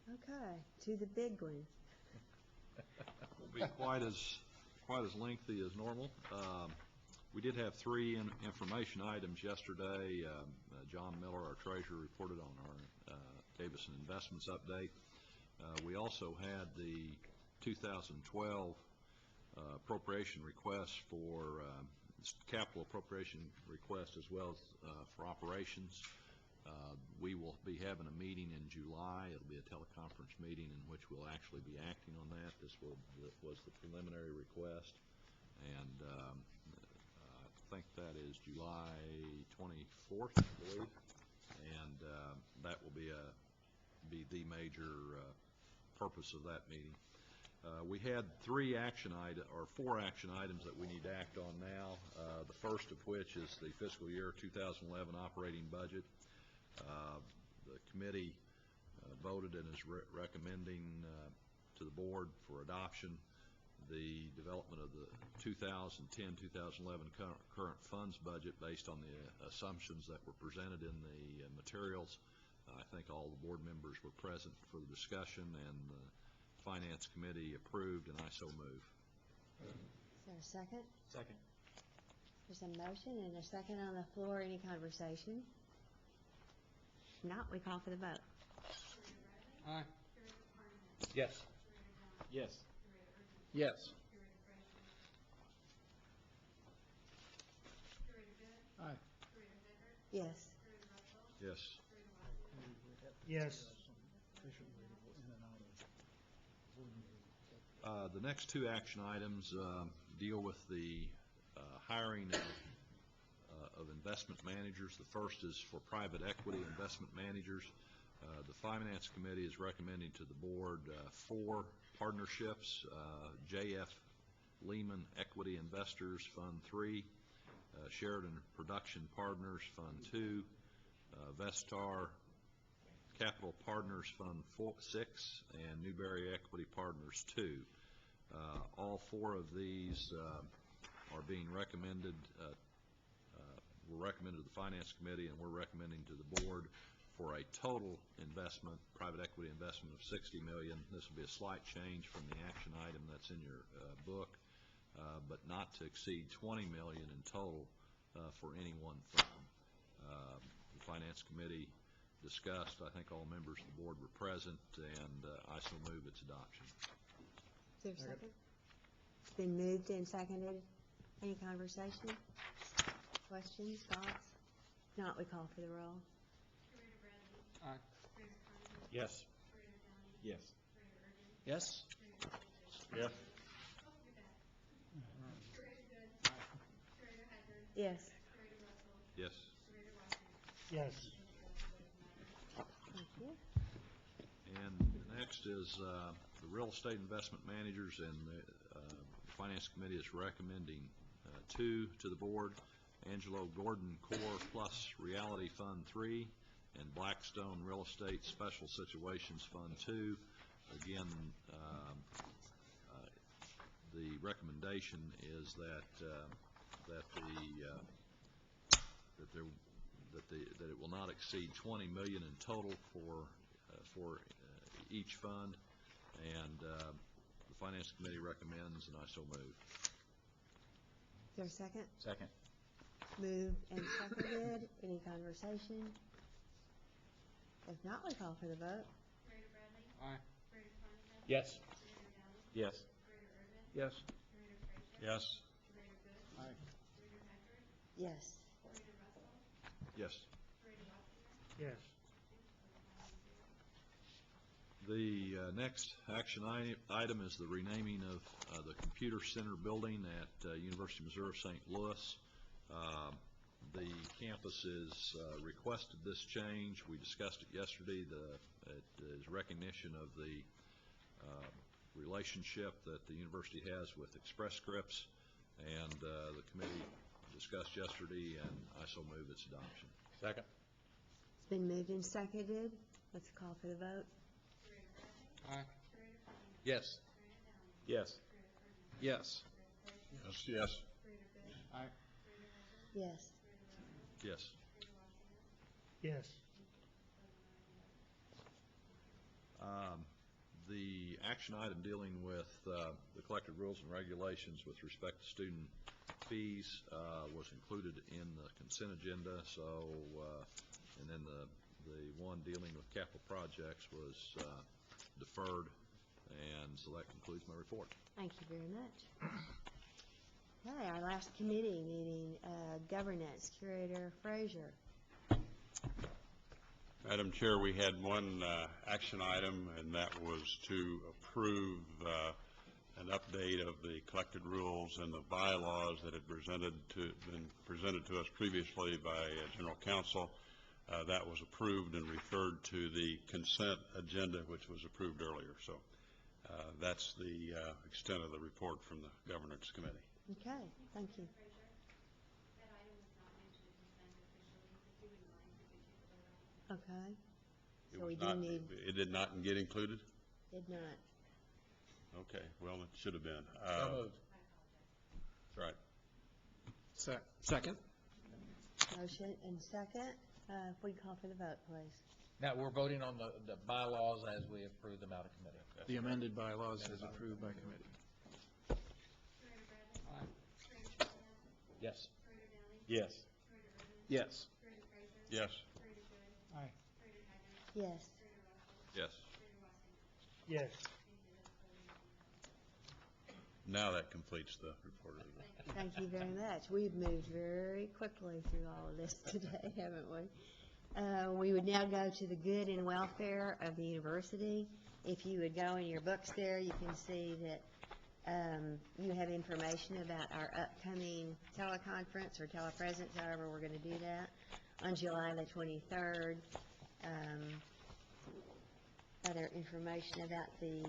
Okay, to the big one. Won't be quite as lengthy as normal. We did have 3 information items yesterday. John Miller, our treasurer, reported on our Davison Investments update. We also had the 2012 appropriation request for capital appropriation request as well as for operations. We will be having a meeting in July. It'll be a teleconference meeting in which we'll actually be acting on that. This was the preliminary request, and I think that is July 24th, I believe, and that will be the major purpose of that meeting. We had 4 action items that we need to act on now. The first of which is the fiscal year 2011 operating budget. The committee voted and is recommending to the board for adoption the development of the 2010-2011 current funds budget based on the assumptions that were presented in the materials. I think all the board members were present for the discussion, and the Finance Committee approved, and I so move. Is there a second? Second. There's a motion and a second on the floor. Any conversation? If not, we call for the vote. Aye. Yes. Yes. Yes. Aye. Yes. Yes. Yes. The next 2 action items deal with the hiring of investment managers. The first is for private equity investment managers. The Finance Committee is recommending to the board 4 partnerships: J.F. Lehman Equity Investors Fund 3, Sheridan Production Partners Fund 2, Vestar Capital Partners Fund 6, and Newberry Equity Partners 2. All 4 of these are being recommended, were recommended to the Finance Committee, and we're recommending to the board for a total investment, private equity investment of $60 million. This will be a slight change from the action item that's in your book, but not to exceed $20 million in total for any one fund. The Finance Committee discussed. I think all members of the board were present, and I so move its adoption. Is there a second? It's been moved and seconded. Any conversation? Questions? Thoughts? If not, we call for the roll. Aye. Yes. Yes. Yes. Yes. Yes. Yes. Yes. Thank you. And the next is the real estate investment managers, and the Finance Committee is recommending 2 to the board: Angelo Gordon Core Plus Reality Fund 3 and Blackstone Real Estate Special Situations Fund 2. Again, the recommendation is that the that it will not exceed $20 million in total for each fund, and the Finance Committee recommends, and I so move. Is there a second? Second. Moved and seconded. Any conversation? If not, we call for the vote. Curator Bradley? Aye. Curator Farnsworth? Yes. Curator Downing? Yes. Curator Urban? Yes. Curator Frazier? Yes. Curator Good? Aye. Curator Patrick? Yes. Curator Russell? Yes. Curator Washington? Yes. The next action item is the renaming of the Computer Center building at University of Missouri St. Louis. The campus has requested this change. We discussed it yesterday. It is recognition of the relationship that the university has with Express Scripts, and the committee discussed yesterday, and I so move its adoption. Second. It's been moved and seconded. Let's call for the vote. Aye. Yes. Yes. Yes. Yes. Yes. Aye. Yes. Yes. Yes. The action item dealing with the collected rules and regulations with respect to student fees was included in the consent agenda. So, and then the one dealing with capital projects was deferred, and so that concludes my report. Thank you very much. Okay, our last committee meeting, governance, Curator Frazier. Madam Chair, we had one action item, and that was to approve an update of the collected rules and the bylaws that had been presented to us previously by General Counsel. That was approved and referred to the consent agenda, which was approved earlier. So that's the extent of the report from the Governance Committee. Okay, thank you. That item was not mentioned in consent officially. If you wouldn't mind, we could take a vote on it. Okay. It So we was do not, need, it did not get included? did not. Okay, well, it should have been. So moved. That's right. Second. Motion and second. If we call for the vote, please. Now, we're voting on the bylaws as we approve them out of committee. The amended bylaws as approved by committee. Curator Bradley? Aye. Curator Farnsworth? Yes. Curator Downing? Yes. Curator Urban? Yes. Curator Frazier? Yes. Curator Good? Aye. Curator Patrick? Yes. Curator Russell? Yes. Curator Washington? Yes. Thank you. That's voting. Now that completes the report of the Thank you very much. We've moved very quickly through all of this today, haven't we? We would now go to the good and welfare of the university. If you would go in your books there, you can see that you have information about our upcoming teleconference or telepresence, however we're going to do that, on July the 23rd. Other information about the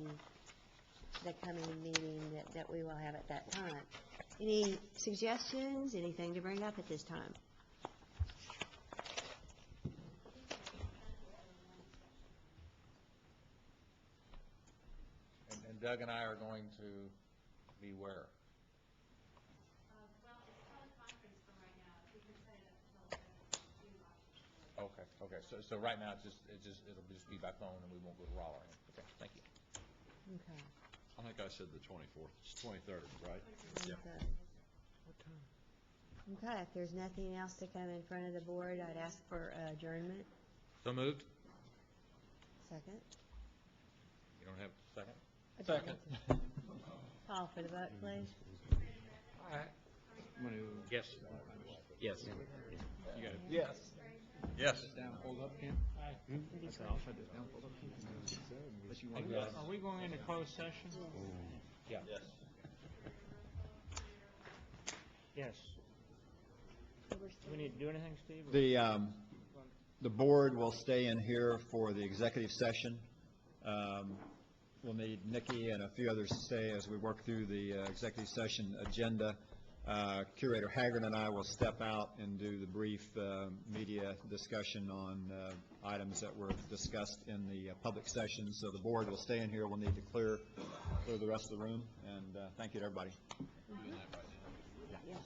coming meeting that we will have at that time. Any suggestions, anything to bring up at this time? And Doug and I are going to be where? Well, it's teleconference for right now. If we can set it up to telepresence, two options. Okay. So right now, it'll just be by phone, and we won't go to Raleigh. Okay, thank you. Okay. I think I said the 24th. It's 23rd, right? Okay. Okay, if there's nothing else to come in front of the board, I'd ask for adjournment. So moved? Second. You don't have a second? Second. Call for the vote, please. Yes. Yes. You got it. Yes. Yes. Down, hold up, Ken. That's all. Shut this down, hold up. But you want Are we going into closed session? Yeah. Yes. Yes. Do we need to do anything, Steve? The board will stay in here for the executive session. We'll need Nikki and a few others to stay as we work through the executive session agenda. Curator Haggard and I will step out and do the brief media discussion on items that were discussed in the public session. So the board will stay in here. We'll need to clear the rest of the room. And thank you to everybody. Yes.